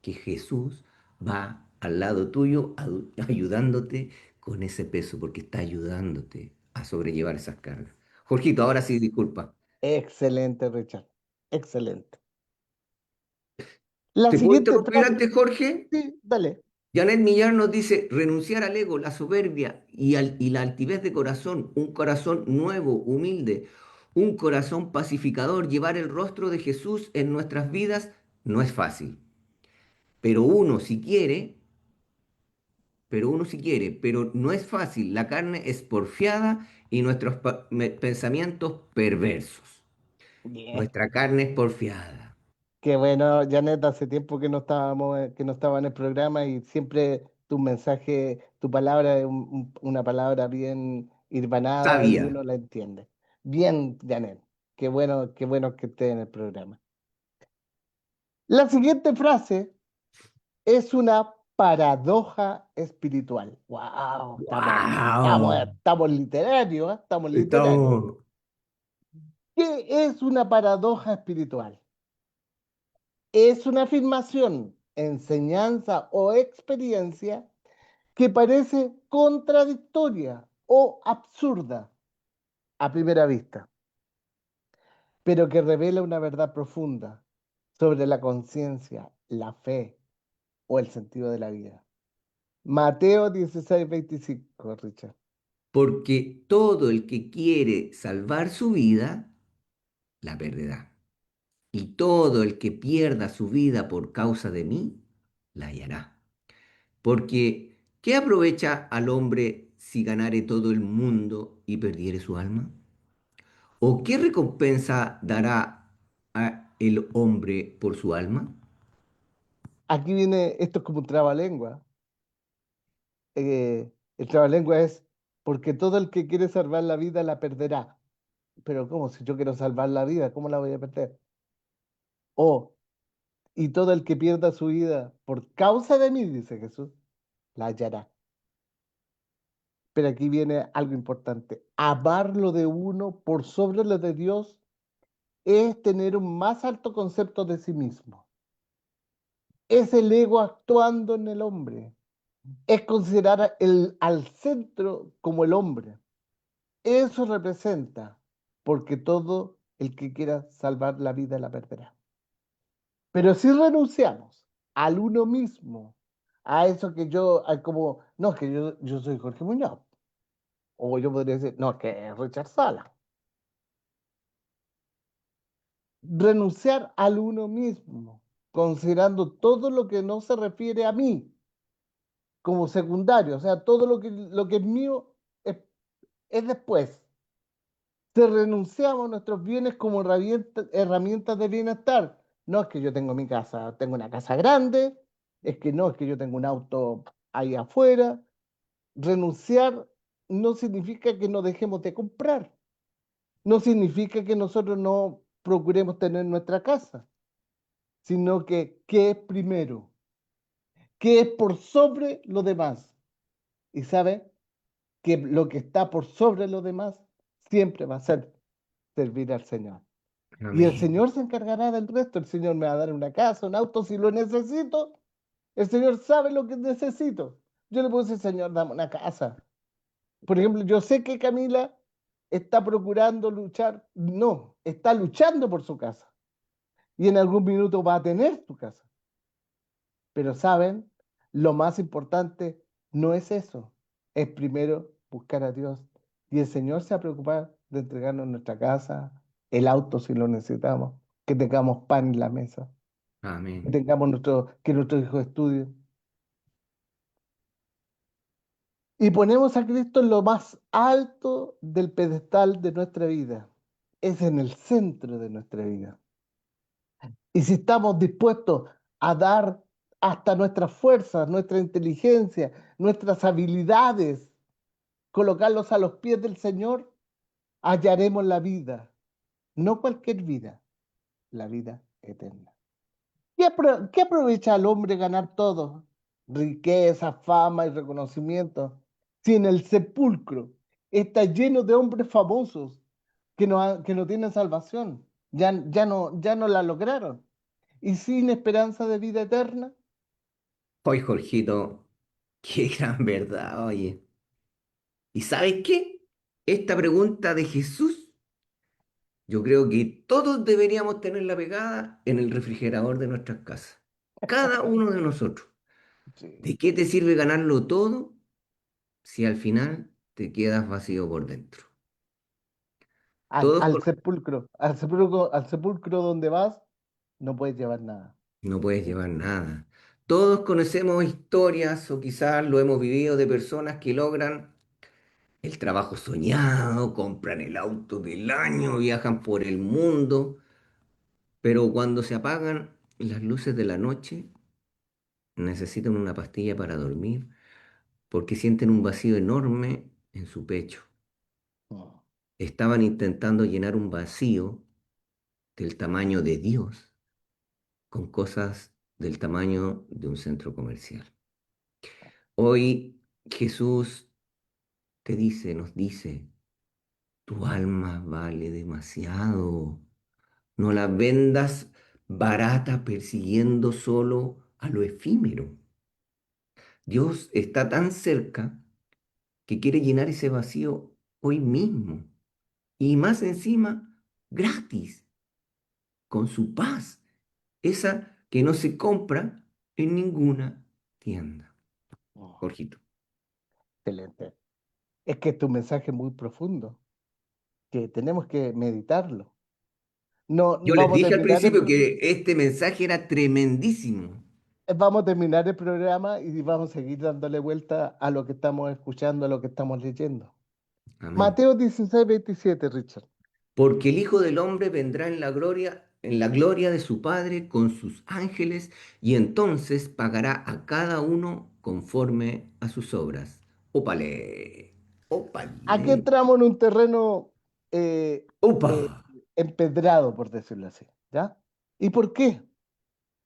que Jesús va al lado tuyo ayudándote con ese peso, porque está ayudándote a sobrellevar esas cargas. Jorgito, ahora sí, disculpa. Excelente, Richard. Excelente. La ¿Te puedo siguiente interrumpir frase, antes, Jorge? sí, dale. Janet Millar nos dice, renunciar al ego, la soberbia y la altivez de corazón, un corazón nuevo, humilde, un corazón pacificador, llevar el rostro de Jesús en nuestras vidas no es fácil. Pero uno, si quiere, pero no es fácil. La carne es porfiada y nuestros pensamientos perversos. Bien. Nuestra carne es porfiada. Qué bueno, Janet, hace tiempo que no estábamos, que no estaba en el programa y siempre tu mensaje, tu palabra es una palabra bien hirmanada y Sabia. uno la entiende. Bien, Janet, qué bueno que esté en el programa. La siguiente frase es una paradoja espiritual. ¡Wow! ¡Wow! Estamos literarios, ¿eh? Estamos literarios. Estamos. ¿Qué es una paradoja espiritual? Es una afirmación, enseñanza o experiencia que parece contradictoria o absurda a primera vista, pero que revela una verdad profunda sobre la conciencia, la fe o el sentido de la vida. Mateo 16:25, Richard. Porque todo el que quiere salvar su vida, la perderá. Y todo el que pierda su vida por causa de mí, la hallará. Porque, ¿qué aprovecha al hombre si ganare todo el mundo y perdiere su alma? ¿O qué recompensa dará a el hombre por su alma? Aquí viene, esto es como un trabalengua. El trabalengua es porque todo el que quiere salvar la vida la perderá. Pero ¿cómo? Si yo quiero salvar la vida, ¿cómo la voy a perder? O, y todo el que pierda su vida por causa de mí, dice Jesús, la hallará. Pero aquí viene algo importante. Amar lo de uno por sobre lo de Dios es tener un más alto concepto de sí mismo. Es el ego actuando en el hombre. Es considerar al centro como el hombre. Eso representa, porque todo el que quiera salvar la vida la perderá. Pero si renunciamos al uno mismo, a eso que como, no, es que yo soy Jorge Muñoz, o yo podría decir, no, es que es Richard Sala. Renunciar al uno mismo, considerando todo lo que no se refiere a mí como secundario, o sea, todo lo que es mío es después. Si renunciamos a nuestros bienes como herramientas de bienestar, no es que yo tengo mi casa, tengo una casa grande, es que no, es que yo tengo un auto ahí afuera. Renunciar no significa que no dejemos de comprar, no significa que nosotros no procuremos tener nuestra casa, sino que ¿qué es primero? ¿Qué es por sobre lo demás? Y sabe que lo que está por sobre lo demás siempre va a ser servir al Señor. Y el Amén. Señor se encargará del resto. El Señor me va a dar una casa, un auto si lo necesito. El Señor sabe lo que necesito. Yo le puedo decir, Señor, dame una casa. Por ejemplo, yo sé que Camila está procurando luchar, no, está luchando por su casa. Y en algún minuto va a tener su casa. Pero saben, lo más importante no es eso. Es primero buscar a Dios. Y el Señor se va a preocupar de entregarnos nuestra casa, el auto si lo necesitamos, que tengamos pan en la mesa, que Amén. tengamos que nuestros hijos estudien. Y ponemos a Cristo en lo más alto del pedestal de nuestra vida. Es en el centro de nuestra vida. Y si estamos dispuestos a dar hasta nuestras fuerzas, nuestra inteligencia, nuestras habilidades, colocarlos a los pies del Señor, hallaremos la vida. No cualquier vida, la vida eterna. ¿Qué aprovecha al hombre ganar todo? Riqueza, fama y reconocimiento. Si en el sepulcro está lleno de hombres famosos que no tienen salvación, ya no la lograron. Y sin esperanza de vida eterna, Hoy, Jorgito, qué gran verdad, oye. ¿Y sabes qué? Esta pregunta de Jesús, yo creo que todos deberíamos tenerla pegada en el refrigerador de nuestras casas. Cada uno de nosotros. sí, ¿De qué te sirve ganarlo todo si al final te quedas vacío por dentro? Todos al sepulcro donde vas, no puedes llevar nada. no puedes llevar nada. Todos conocemos historias o quizás lo hemos vivido de personas que logran el trabajo soñado, compran el auto del año, viajan por el mundo, pero cuando se apagan las luces de la noche, necesitan una pastilla para dormir porque sienten un vacío enorme en su pecho. Mm, Estaban intentando llenar un vacío del tamaño de Dios con cosas del tamaño de un centro comercial. Hoy Jesús te dice, nos dice, tu alma vale demasiado. No la vendas barata persiguiendo solo a lo efímero. Dios está tan cerca que quiere llenar ese vacío hoy mismo. Y más encima, gratis, con su paz, esa que no se compra en ninguna tienda. mm, Jorgito. excelente. Es que es un mensaje muy profundo, que tenemos que meditarlo. No, Yo les dije al principio que este mensaje era tremendísimo. vamos a terminar el programa y vamos a seguir dándole vuelta a lo que estamos escuchando, a lo que estamos leyendo. Amén. Mateo 16:27, Richard. Porque el Hijo del Hombre vendrá en la gloria de su Padre con sus ángeles, y entonces pagará a cada uno conforme a sus obras. Ópale, Aquí ópale, entramos en un terreno eh, opa. eh, empedrado, por decirlo así, ¿ya? ¿Y por qué?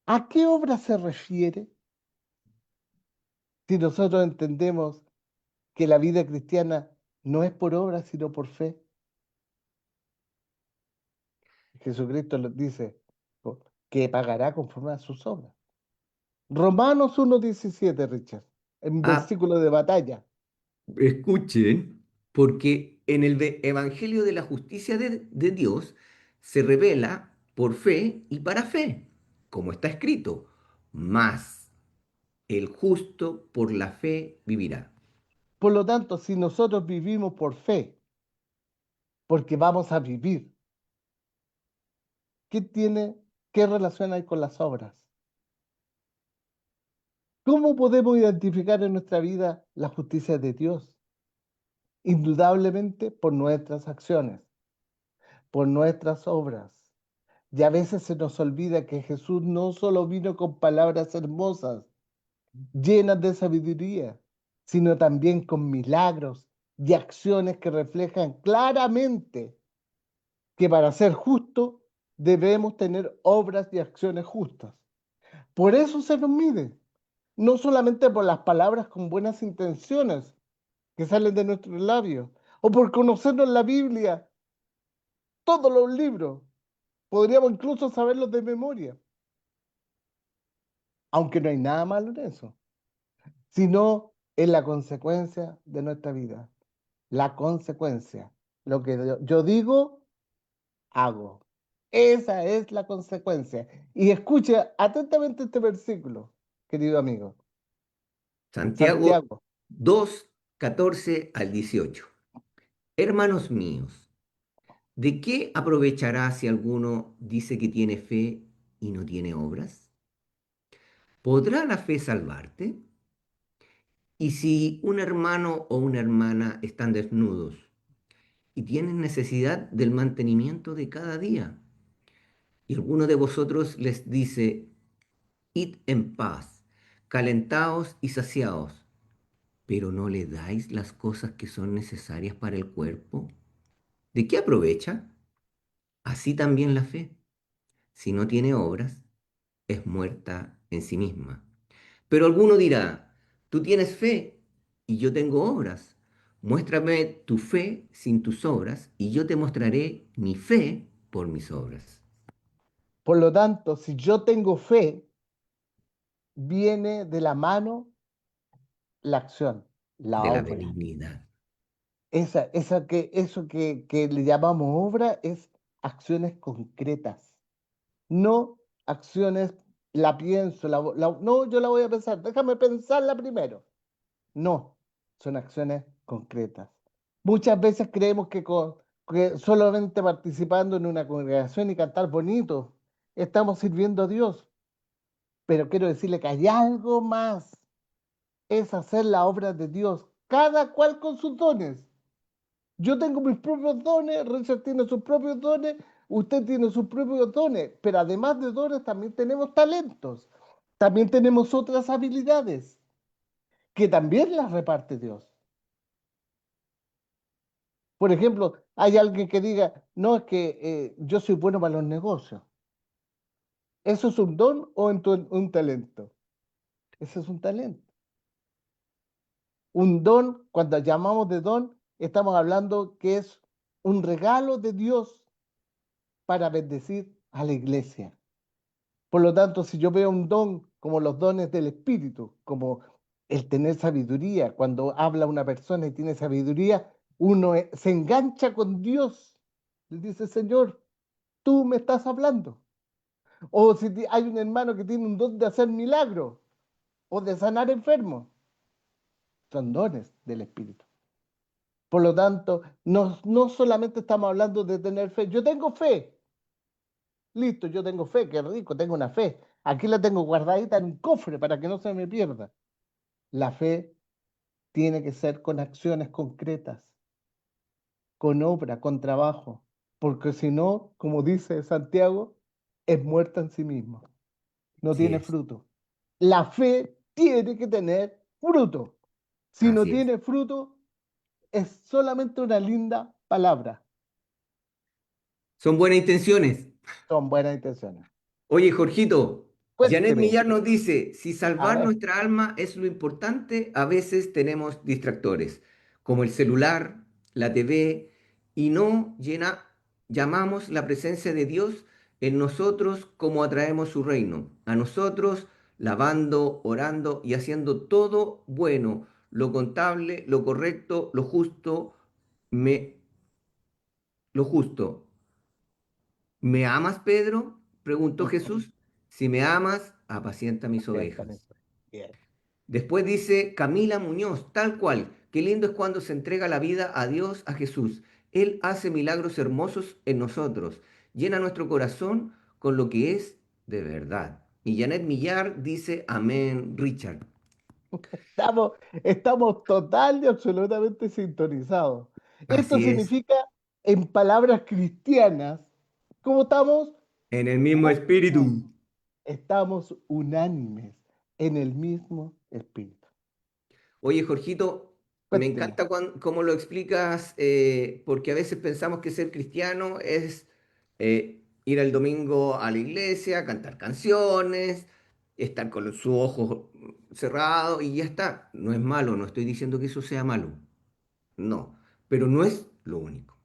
¿A qué obra se refiere si nosotros entendemos que la vida cristiana no es por obra, sino por fe? Jesucristo les dice que pagará conforme a sus obras. Romanos 1:17, Richard, en Ah, versículo de batalla. escuchen, porque en el Evangelio de la justicia de Dios se revela por fe y para fe, como está escrito, mas el justo por la fe vivirá. Por lo tanto, si nosotros vivimos por fe, porque vamos a vivir, ¿qué tiene, qué relación hay con las obras? ¿Cómo podemos identificar en nuestra vida la justicia de Dios? Indudablemente por nuestras acciones, por nuestras obras. Y a veces se nos olvida que Jesús no solo vino con palabras hermosas, llenas de sabiduría, sino también con milagros y acciones que reflejan claramente que para ser justo debemos tener obras y acciones justas. Por eso se nos mide, no solamente por las palabras con buenas intenciones que salen de nuestros labios, o por conocernos la Biblia, todos los libros, podríamos incluso saberlos de memoria, aunque no hay nada malo en eso, sino en la consecuencia de nuestra vida. La consecuencia. Lo que yo digo, hago. Esa es la consecuencia. Y escucha atentamente este versículo, querido amigo. Santiago Santiago, 2, 14 al 18. Hermanos míos, ¿de qué aprovechará si alguno dice que tiene fe y no tiene obras? ¿Podrá la fe salvarte? Y si un hermano o una hermana están desnudos y tienen necesidad del mantenimiento de cada día, y alguno de vosotros les dice, id en paz, calentaos y saciaos, pero no le dais las cosas que son necesarias para el cuerpo, ¿de qué aprovecha? Así también la fe, si no tiene obras, es muerta en sí misma. Pero alguno dirá, tú tienes fe y yo tengo obras. Muéstrame tu fe sin tus obras y yo te mostraré mi fe por mis obras. por lo tanto, si yo tengo fe, viene de la mano la acción, la De la obra. benignidad. Eso que le llamamos obra es acciones concretas, no acciones, la pienso, no, yo la voy a pensar, déjame pensarla primero. No, son acciones concretas. Muchas veces creemos que solamente participando en una congregación y cantar bonito estamos sirviendo a Dios, pero quiero decirle que hay algo más, es hacer la obra de Dios, cada cual con sus dones. Yo tengo mis propios dones, Richard tiene sus propios dones, usted tiene sus propios dones, pero además de dones también tenemos talentos, también tenemos otras habilidades que también las reparte Dios. Por ejemplo, hay alguien que diga, no, es que yo soy bueno para los negocios. ¿Eso es un don o un talento? Eso es un talento. Un don, cuando llamamos de don, estamos hablando que es un regalo de Dios para bendecir a la iglesia. Por lo tanto, si yo veo un don como los dones del Espíritu, como el tener sabiduría, cuando habla una persona y tiene sabiduría, uno se engancha con Dios. Le dice, Señor, tú me estás hablando. O si hay un hermano que tiene un don de hacer milagros o de sanar enfermos, son dones del Espíritu. Por lo tanto, no solamente estamos hablando de tener fe. Yo tengo fe. Listo, yo tengo fe, qué rico, tengo una fe. Aquí la tengo guardadita en un cofre para que no se me pierda. La fe tiene que ser con acciones concretas, con obra, con trabajo, porque si no, como dice Santiago, es muerta en sí misma, no Así tiene es, fruto. La fe tiene que tener fruto. Si no así es. tiene fruto, es solamente una linda palabra. Son buenas intenciones. Son buenas intenciones. Oye, Jorgito, Janet Cuénteme, Millar nos dice, si a salvar ver, nuestra alma es lo importante, a veces tenemos distractores, como el celular, la TV, y no llamamos la presencia de Dios en nosotros como atraemos su reino, a nosotros lavando, orando y haciendo todo bueno, lo contable, lo correcto, me, lo justo. ¿Me amas, Pedro? Preguntó Jesús. Si me amas, apacienta mis ovejas. ciertamente. Bien. Después dice Camila Muñoz, tal cual. Qué lindo es cuando se entrega la vida a Dios, a Jesús. Él hace milagros hermosos en nosotros. Llena nuestro corazón con lo que es de verdad. Y Janet Millar dice, amén, Richard. Estamos total y absolutamente sintonizados. Esto Así es, significa, en palabras cristianas, ¿cómo estamos? en el mismo espíritu. Estamos unánimes en el mismo espíritu. Oye, Jorgito, me Cuénteme. encanta cómo lo explicas, porque a veces pensamos que ser cristiano es ir el domingo a la iglesia, cantar canciones, estar con sus ojos cerrados y ya está. No es malo, no estoy diciendo que eso sea malo, no, pero no es lo único.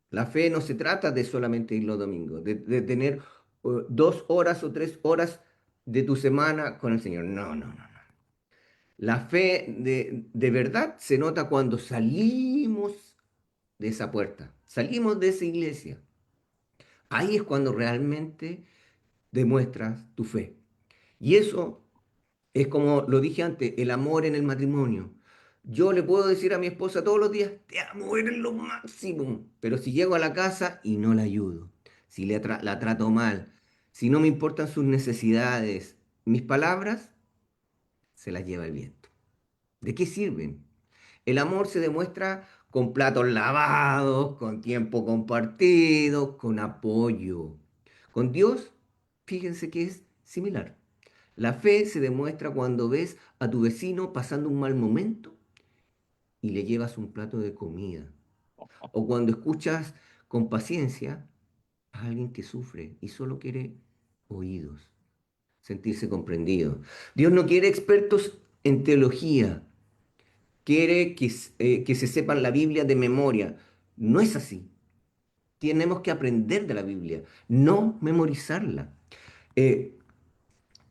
La fe no se trata de solamente ir los domingos, de tener 2 horas o 3 horas de tu semana con el Señor. No, no, no, no. La fe de verdad se nota cuando salimos de esa puerta, salimos de esa iglesia. Ahí es cuando realmente demuestras tu fe. Y eso es como lo dije antes, el amor en el matrimonio. Yo le puedo decir a mi esposa todos los días, te amo, eres lo máximo. Pero si llego a la casa y no la ayudo, si la trato mal, si no me importan sus necesidades, mis palabras se las lleva el viento. ¿De qué sirven? El amor se demuestra con platos lavados, con tiempo compartido, con apoyo. Con Dios, fíjense que es similar. La fe se demuestra cuando ves a tu vecino pasando un mal momento y le llevas un plato de comida. O cuando escuchas con paciencia a alguien que sufre y solo quiere oídos, sentirse comprendido. Dios no quiere expertos en teología, quiere que se sepan la Biblia de memoria. No es así. Tenemos que aprender de la Biblia, no memorizarla. Eh,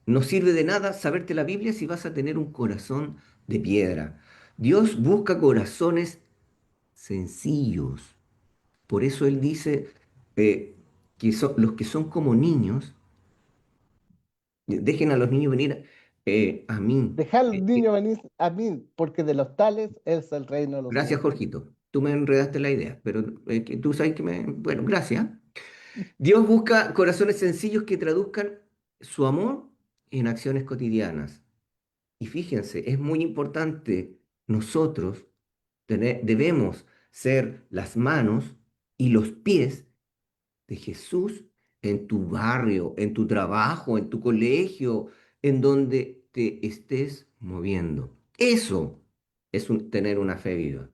no sirve de nada saberte la Biblia si vas a tener un corazón de piedra. Dios busca corazones sencillos. Por eso Él dice que los que son como niños, dejen a los niños venir a mí. Dejar al niño venir a mí, porque de los tales es el reino de los Gracias, cielos. Jorgito. Tú me enredaste la idea, pero que tú sabes que me... Bueno, gracias. Dios busca corazones sencillos que traduzcan su amor en acciones cotidianas. Y fíjense, es muy importante, nosotros debemos ser las manos y los pies de Jesús en tu barrio, en tu trabajo, en tu colegio, en donde te estés moviendo. Eso es tener una fe viva.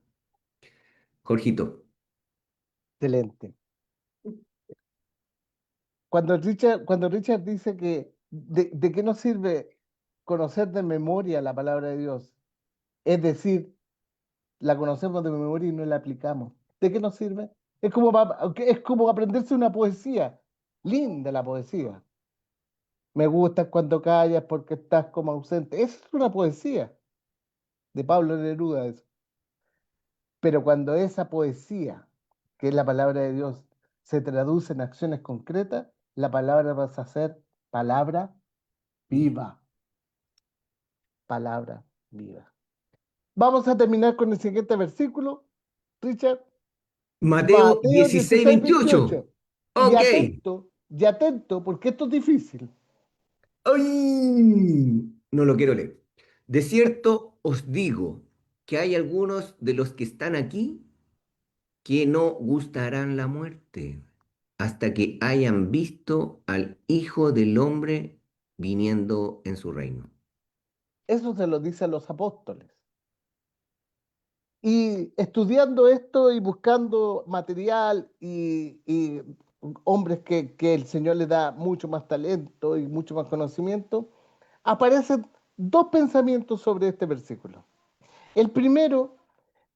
Jorgito, Excelente. Cuando Richard dice que de qué nos sirve conocer de memoria la palabra de Dios, es decir, la conocemos de memoria y no la aplicamos. ¿De qué nos sirve? Es como aprenderse una poesía. Linda la poesía. Me gusta cuando callas porque estás como ausente. Esa es una poesía de Pablo Neruda eso. Pero cuando esa poesía, que es la palabra de Dios, se traduce en acciones concretas, la palabra pasa a ser palabra viva, palabra viva. Vamos a terminar con el siguiente versículo, Richard. Mateo Mateo 16 16 28. 28. Ok. Y atento, porque esto es difícil. ¡Ay! No lo quiero leer. De cierto os digo que hay algunos de los que están aquí que no gustarán la muerte hasta que hayan visto al Hijo del Hombre viniendo en su reino. Eso se lo dice a los apóstoles. Y estudiando esto y buscando material y hombres que el Señor le da mucho más talento y mucho más conocimiento, aparecen dos pensamientos sobre este versículo. El primero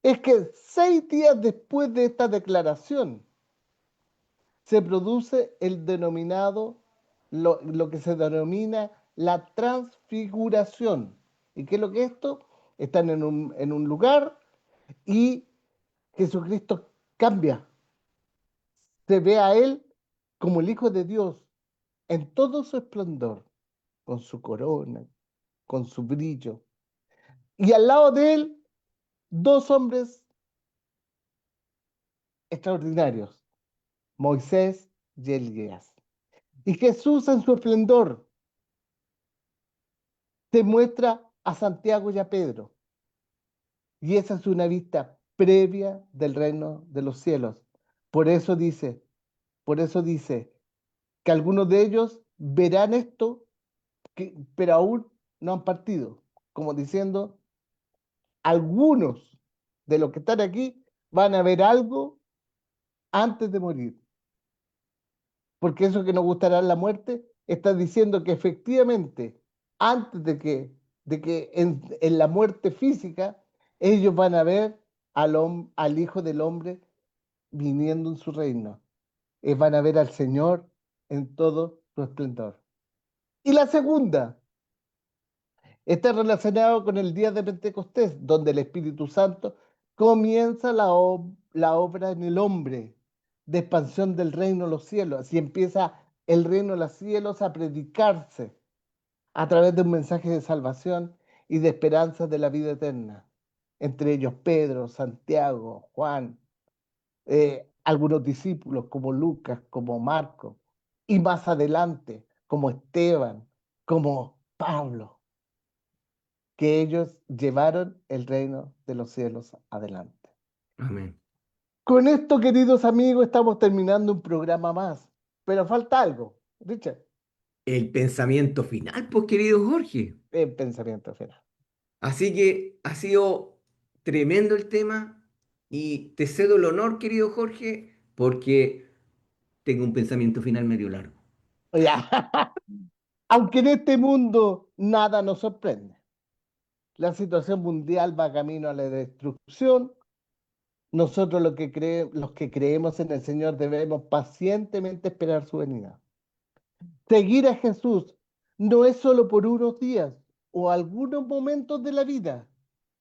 es que 6 días después de esta declaración se produce el denominado, lo que se denomina la transfiguración. ¿Y qué es lo que es esto? Están en un lugar y Jesucristo cambia, se ve a Él como el Hijo de Dios en todo su esplendor, con su corona, con su brillo. Y al lado de Él, dos hombres extraordinarios, Moisés y Elías. Y Jesús en su esplendor te muestra a Santiago y a Pedro. Y esa es una vista previa del reino de los cielos. Por eso dice, por eso dice que algunos de ellos verán esto, pero aún no han partido. como diciendo, algunos de los que están aquí van a ver algo antes de morir. Porque eso que nos gustará la muerte está diciendo que efectivamente, antes de que en la muerte física, ellos van a ver al Hijo del Hombre viniendo en su reino. Van a ver al Señor en todo su esplendor. Y la segunda está relacionado con el día de Pentecostés, donde el Espíritu Santo comienza la obra en el hombre de expansión del reino de los cielos. Así empieza el reino de los cielos a predicarse a través de un mensaje de salvación y de esperanza de la vida eterna. Entre ellos Pedro, Santiago, Juan, algunos discípulos como Lucas, como Marco, y más adelante como Esteban, como Pablo, que ellos llevaron el reino de los cielos adelante. Amén. Con esto, queridos amigos, estamos terminando un programa más, pero falta algo, Richard, El pensamiento final, pues querido Jorge. el pensamiento final. Así que ha sido tremendo el tema y te cedo el honor, querido Jorge, porque tengo un pensamiento final medio largo. Ya. Aunque en este mundo nada nos sorprende, la situación mundial va camino a la destrucción. Nosotros los que creemos en el Señor debemos pacientemente esperar su venida. Seguir a Jesús no es solo por unos días o algunos momentos de la vida,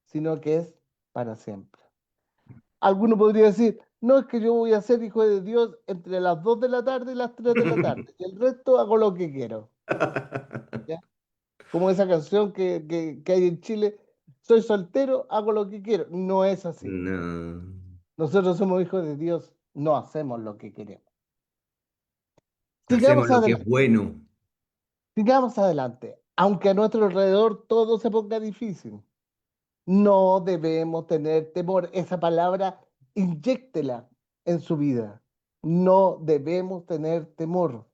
sino que es para siempre. Alguno podría decir, no es que yo voy a ser hijo de Dios entre las 2 de la tarde y las 3 de la tarde, y el resto hago lo que quiero. ¿Ya? Como esa canción que hay en Chile, soy soltero, hago lo que quiero. No es así. No, Nosotros somos hijos de Dios, no hacemos lo que queremos. hacemos Sigamos lo que es adelante, bueno. sigamos adelante. Aunque a nuestro alrededor todo se ponga difícil, no debemos tener temor. Esa palabra, inyéctela en su vida. No debemos tener temor,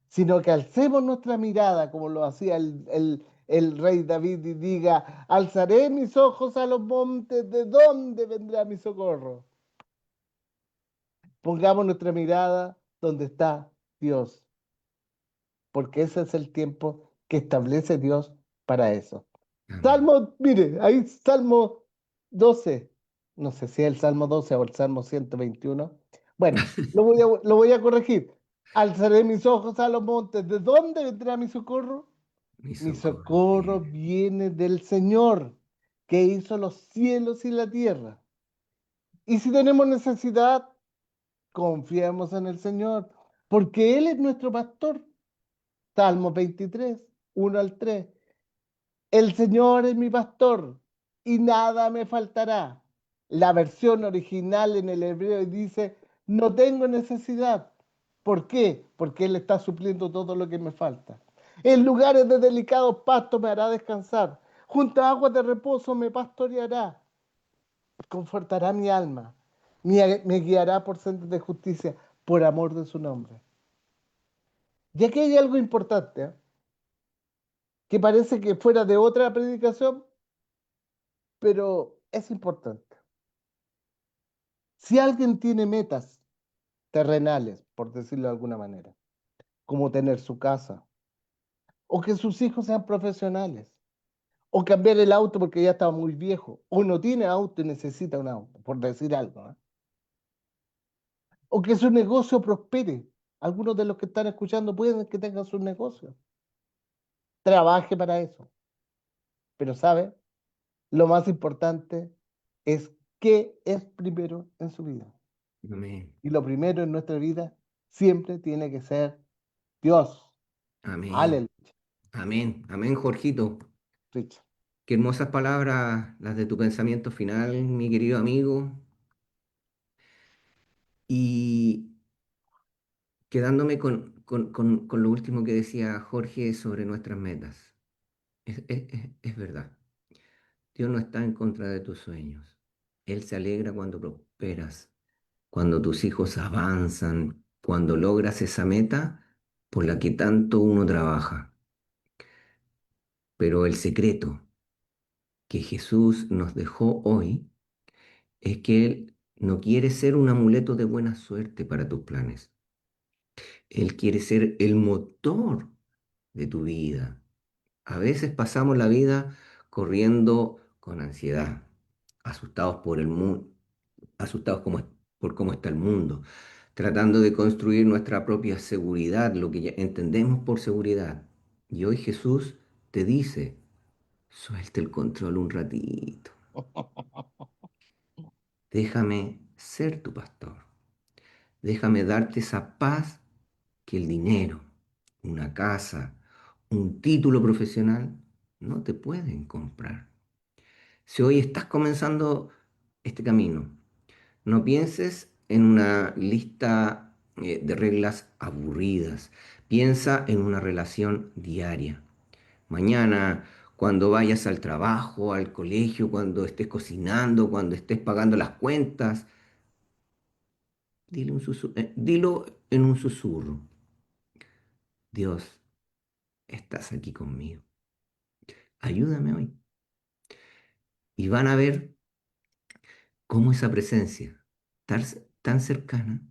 sino que alcemos nuestra mirada, como lo hacía el rey David, y diga, alzaré mis ojos a los montes, ¿de dónde vendrá mi socorro? Pongamos nuestra mirada donde está Dios, porque ese es el tiempo que establece Dios para eso. Amén. Salmo, mire, ahí Salmo 12, no sé si es el Salmo 12 o el Salmo 121. Bueno, lo voy a corregir. Alzaré mis ojos a los montes, ¿de dónde vendrá mi socorro? Mi Mi socorro socorro viene. viene del Señor, que hizo los cielos y la tierra. Y si tenemos necesidad, confiemos en el Señor, porque Él es nuestro pastor. Salmo 23, 1 al 3. El Señor es mi pastor y nada me faltará. La versión original en el hebreo dice, no tengo necesidad. ¿Por qué? Porque Él está supliendo todo lo que me falta. En lugares de delicados pastos me hará descansar. Junto a aguas de reposo me pastoreará. Confortará mi alma. Me guiará por sendas de justicia por amor de su nombre. Y aquí hay algo importante, ¿eh? Que parece que fuera de otra predicación, pero es importante. Si alguien tiene metas terrenales, por decirlo de alguna manera, como tener su casa, o que sus hijos sean profesionales, o cambiar el auto porque ya está muy viejo, o no tiene auto y necesita un auto, por decir algo, ¿eh? O que su negocio prospere. Algunos de los que están escuchando pueden que tengan sus negocios. Trabaje para eso. Pero, ¿sabe? Lo más importante es qué es primero en su vida. Amén. Y lo primero en nuestra vida siempre tiene que ser Dios. Amén. Aleluya. Amén. Amén, Jorgito. Richard. Qué hermosas palabras las de tu pensamiento final, mi querido amigo. Y quedándome con lo último que decía Jorge sobre nuestras metas. Es verdad. Dios no está en contra de tus sueños. Él se alegra cuando prosperas, cuando tus hijos avanzan, cuando logras esa meta por la que tanto uno trabaja. Pero el secreto que Jesús nos dejó hoy es que Él no quiere ser un amuleto de buena suerte para tus planes. Él quiere ser el motor de tu vida. A veces pasamos la vida corriendo con ansiedad, asustados por el mundo, asustados por cómo está el mundo, tratando de construir nuestra propia seguridad, lo que ya entendemos por seguridad. Y hoy Jesús te dice, suelta el control un ratito, déjame ser tu pastor, déjame darte esa paz que el dinero, una casa, un título profesional no te pueden comprar. Si hoy estás comenzando este camino, no pienses en una lista de reglas aburridas. Piensa en una relación diaria. Mañana, cuando vayas al trabajo, al colegio, cuando estés cocinando, cuando estés pagando las cuentas, dilo en un susurro. Dios, estás aquí conmigo. Ayúdame hoy. Y van a ver cómo esa presencia tan, tan cercana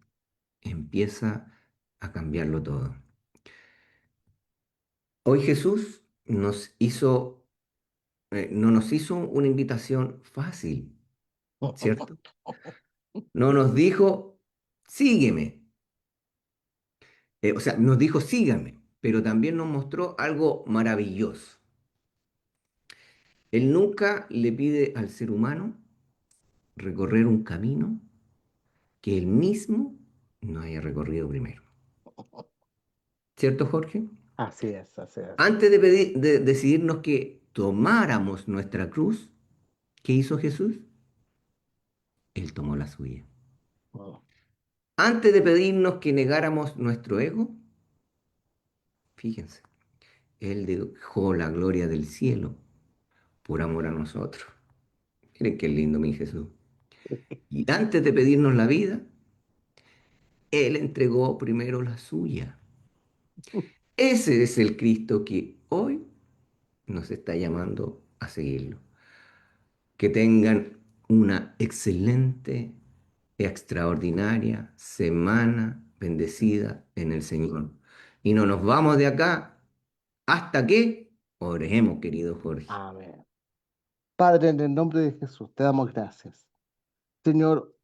empieza a cambiarlo todo. Hoy Jesús no nos hizo una invitación fácil, ¿cierto? No nos dijo, sígueme. O sea, nos dijo, sígame, pero también nos mostró algo maravilloso. Él nunca le pide al ser humano recorrer un camino que él mismo no haya recorrido primero. ¿Cierto, Jorge? Así es, así es. Antes de decidirnos que tomáramos nuestra cruz, ¿qué hizo Jesús? Él tomó la suya. Mm. Antes de pedirnos que negáramos nuestro ego, fíjense, Él dejó la gloria del cielo por amor a nosotros. Miren qué lindo mi Jesús. Y antes de pedirnos la vida, Él entregó primero la suya. Ese es el Cristo que hoy nos está llamando a seguirlo. Que tengan una excelente, extraordinaria semana bendecida en el Señor. Y no nos vamos de acá hasta que oremos, querido Jorge. Amén. Padre, en el nombre de Jesús, te damos gracias. Señor,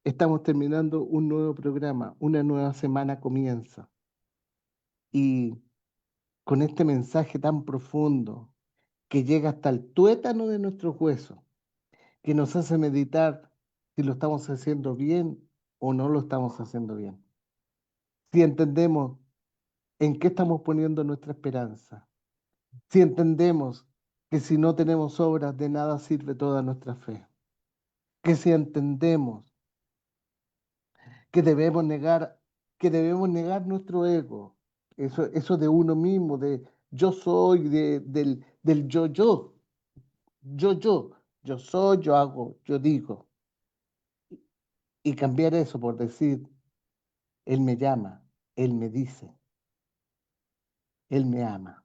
estamos terminando un nuevo programa, una nueva semana comienza. Y con este mensaje tan profundo que llega hasta el tuétano de nuestros huesos, que nos hace meditar si lo estamos haciendo bien o no lo estamos haciendo bien. Si entendemos en qué estamos poniendo nuestra esperanza. Si entendemos que si no tenemos obras, de nada sirve toda nuestra fe. Que si entendemos que que debemos negar nuestro ego, eso de uno mismo, de yo soy, del yo, yo soy, yo hago, yo digo, y cambiar eso por decir, Él me llama, Él me dice, Él me ama.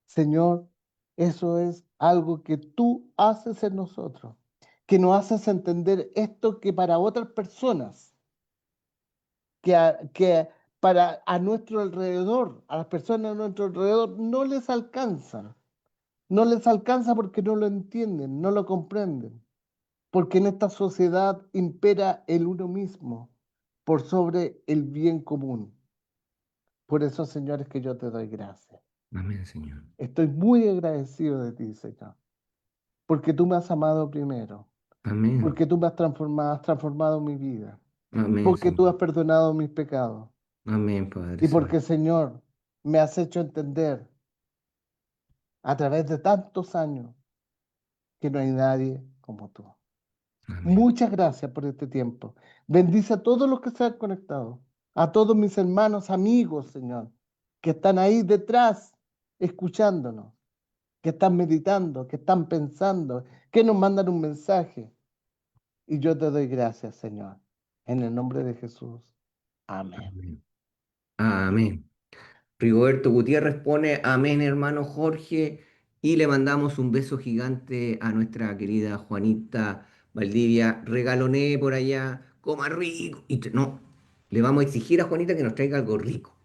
Señor, eso es algo que tú haces en nosotros, que nos haces entender esto que para otras personas, que para a nuestro alrededor, a las personas a nuestro alrededor, no les alcanza. No les alcanza porque no lo entienden, no lo comprenden, porque en esta sociedad impera el uno mismo por sobre el bien común. Por eso, señores, que yo te doy gracias. Amén, Señor. Estoy muy agradecido de ti, Señor, porque tú me has amado primero, Amén. porque tú me has transformado mi vida, Amén, porque tú has Señor. perdonado mis pecados Amén, Padre y porque, Santo. Señor, me has hecho entender a través de tantos años que no hay nadie como tú. Amén. Muchas gracias por este tiempo. Bendice a todos los que se han conectado, a todos mis hermanos, amigos, Señor, que están ahí detrás escuchándonos, que están meditando, que están pensando, que nos mandan un mensaje. Y yo te doy gracias, Señor, en el nombre de Jesús. Amén. Amén. Amén. Rigoberto Gutiérrez pone amén, hermano Jorge. Y le mandamos un beso gigante a nuestra querida Juanita Valdivia. Regaloné por allá, coma rico. No, le vamos a exigir a Juanita que nos traiga algo rico.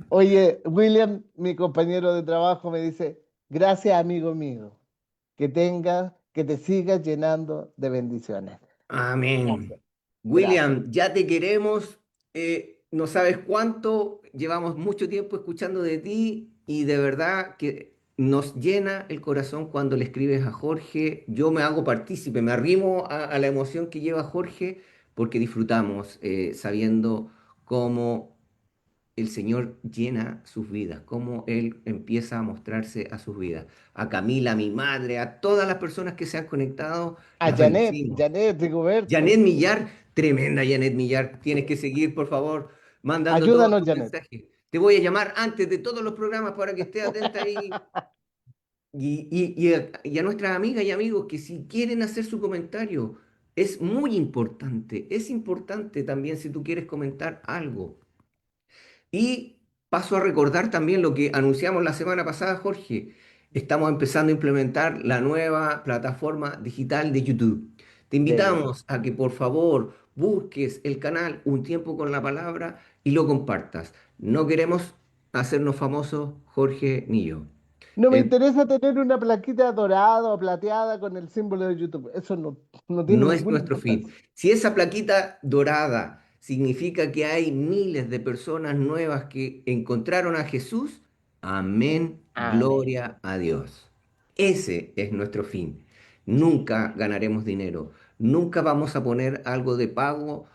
Oye, William, mi compañero de trabajo, me dice, gracias, amigo mío, que te sigas llenando de bendiciones. Amén. Gracias, gracias. William, ya te queremos. No sabes cuánto. Llevamos mucho tiempo escuchando de ti y de verdad que nos llena el corazón cuando le escribes a Jorge. Yo me hago partícipe, me arrimo a la emoción que lleva Jorge porque disfrutamos sabiendo cómo el Señor llena sus vidas, cómo Él empieza a mostrarse a sus vidas. A Camila, a mi madre, a todas las personas que se han conectado, A las Janet, bendecimos. Janet, Rigoberto, Janet Millar, tremenda Janet Millar. Tienes que seguir, por favor, mandando todos ayúdanos, tus Janet. mensajes. Te voy a llamar antes de todos los programas para que estés atenta ahí. Y a nuestras amigas y amigos que si quieren hacer su comentario, es muy importante. Es importante también si tú quieres comentar algo. Y paso a recordar también lo que anunciamos la semana pasada, Jorge. Estamos empezando a implementar la nueva plataforma digital de YouTube. Te Sí. invitamos a que por favor busques el canal Un Tiempo con la Palabra y lo compartas. No queremos hacernos famosos, Jorge ni yo. No me El interesa tener una plaquita dorada o plateada con el símbolo de YouTube. Eso no, no tiene No es ninguna nuestro fin. importancia. Si esa plaquita dorada significa que hay miles de personas nuevas que encontraron a Jesús, amén, Amén. gloria a Dios. Ese es nuestro fin. Nunca ganaremos dinero, nunca vamos a poner algo de pago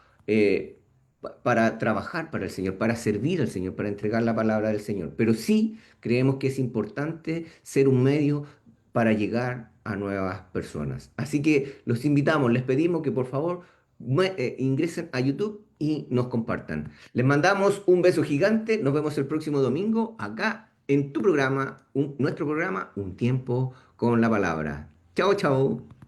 para trabajar para el Señor, para servir al Señor, para entregar la palabra del Señor. Pero sí creemos que es importante ser un medio para llegar a nuevas personas. Así que los invitamos, les pedimos que por favor ingresen a YouTube y nos compartan. Les mandamos un beso gigante, nos vemos el próximo domingo acá en tu programa, nuestro programa, Un Tiempo con la Palabra. Chao, chao.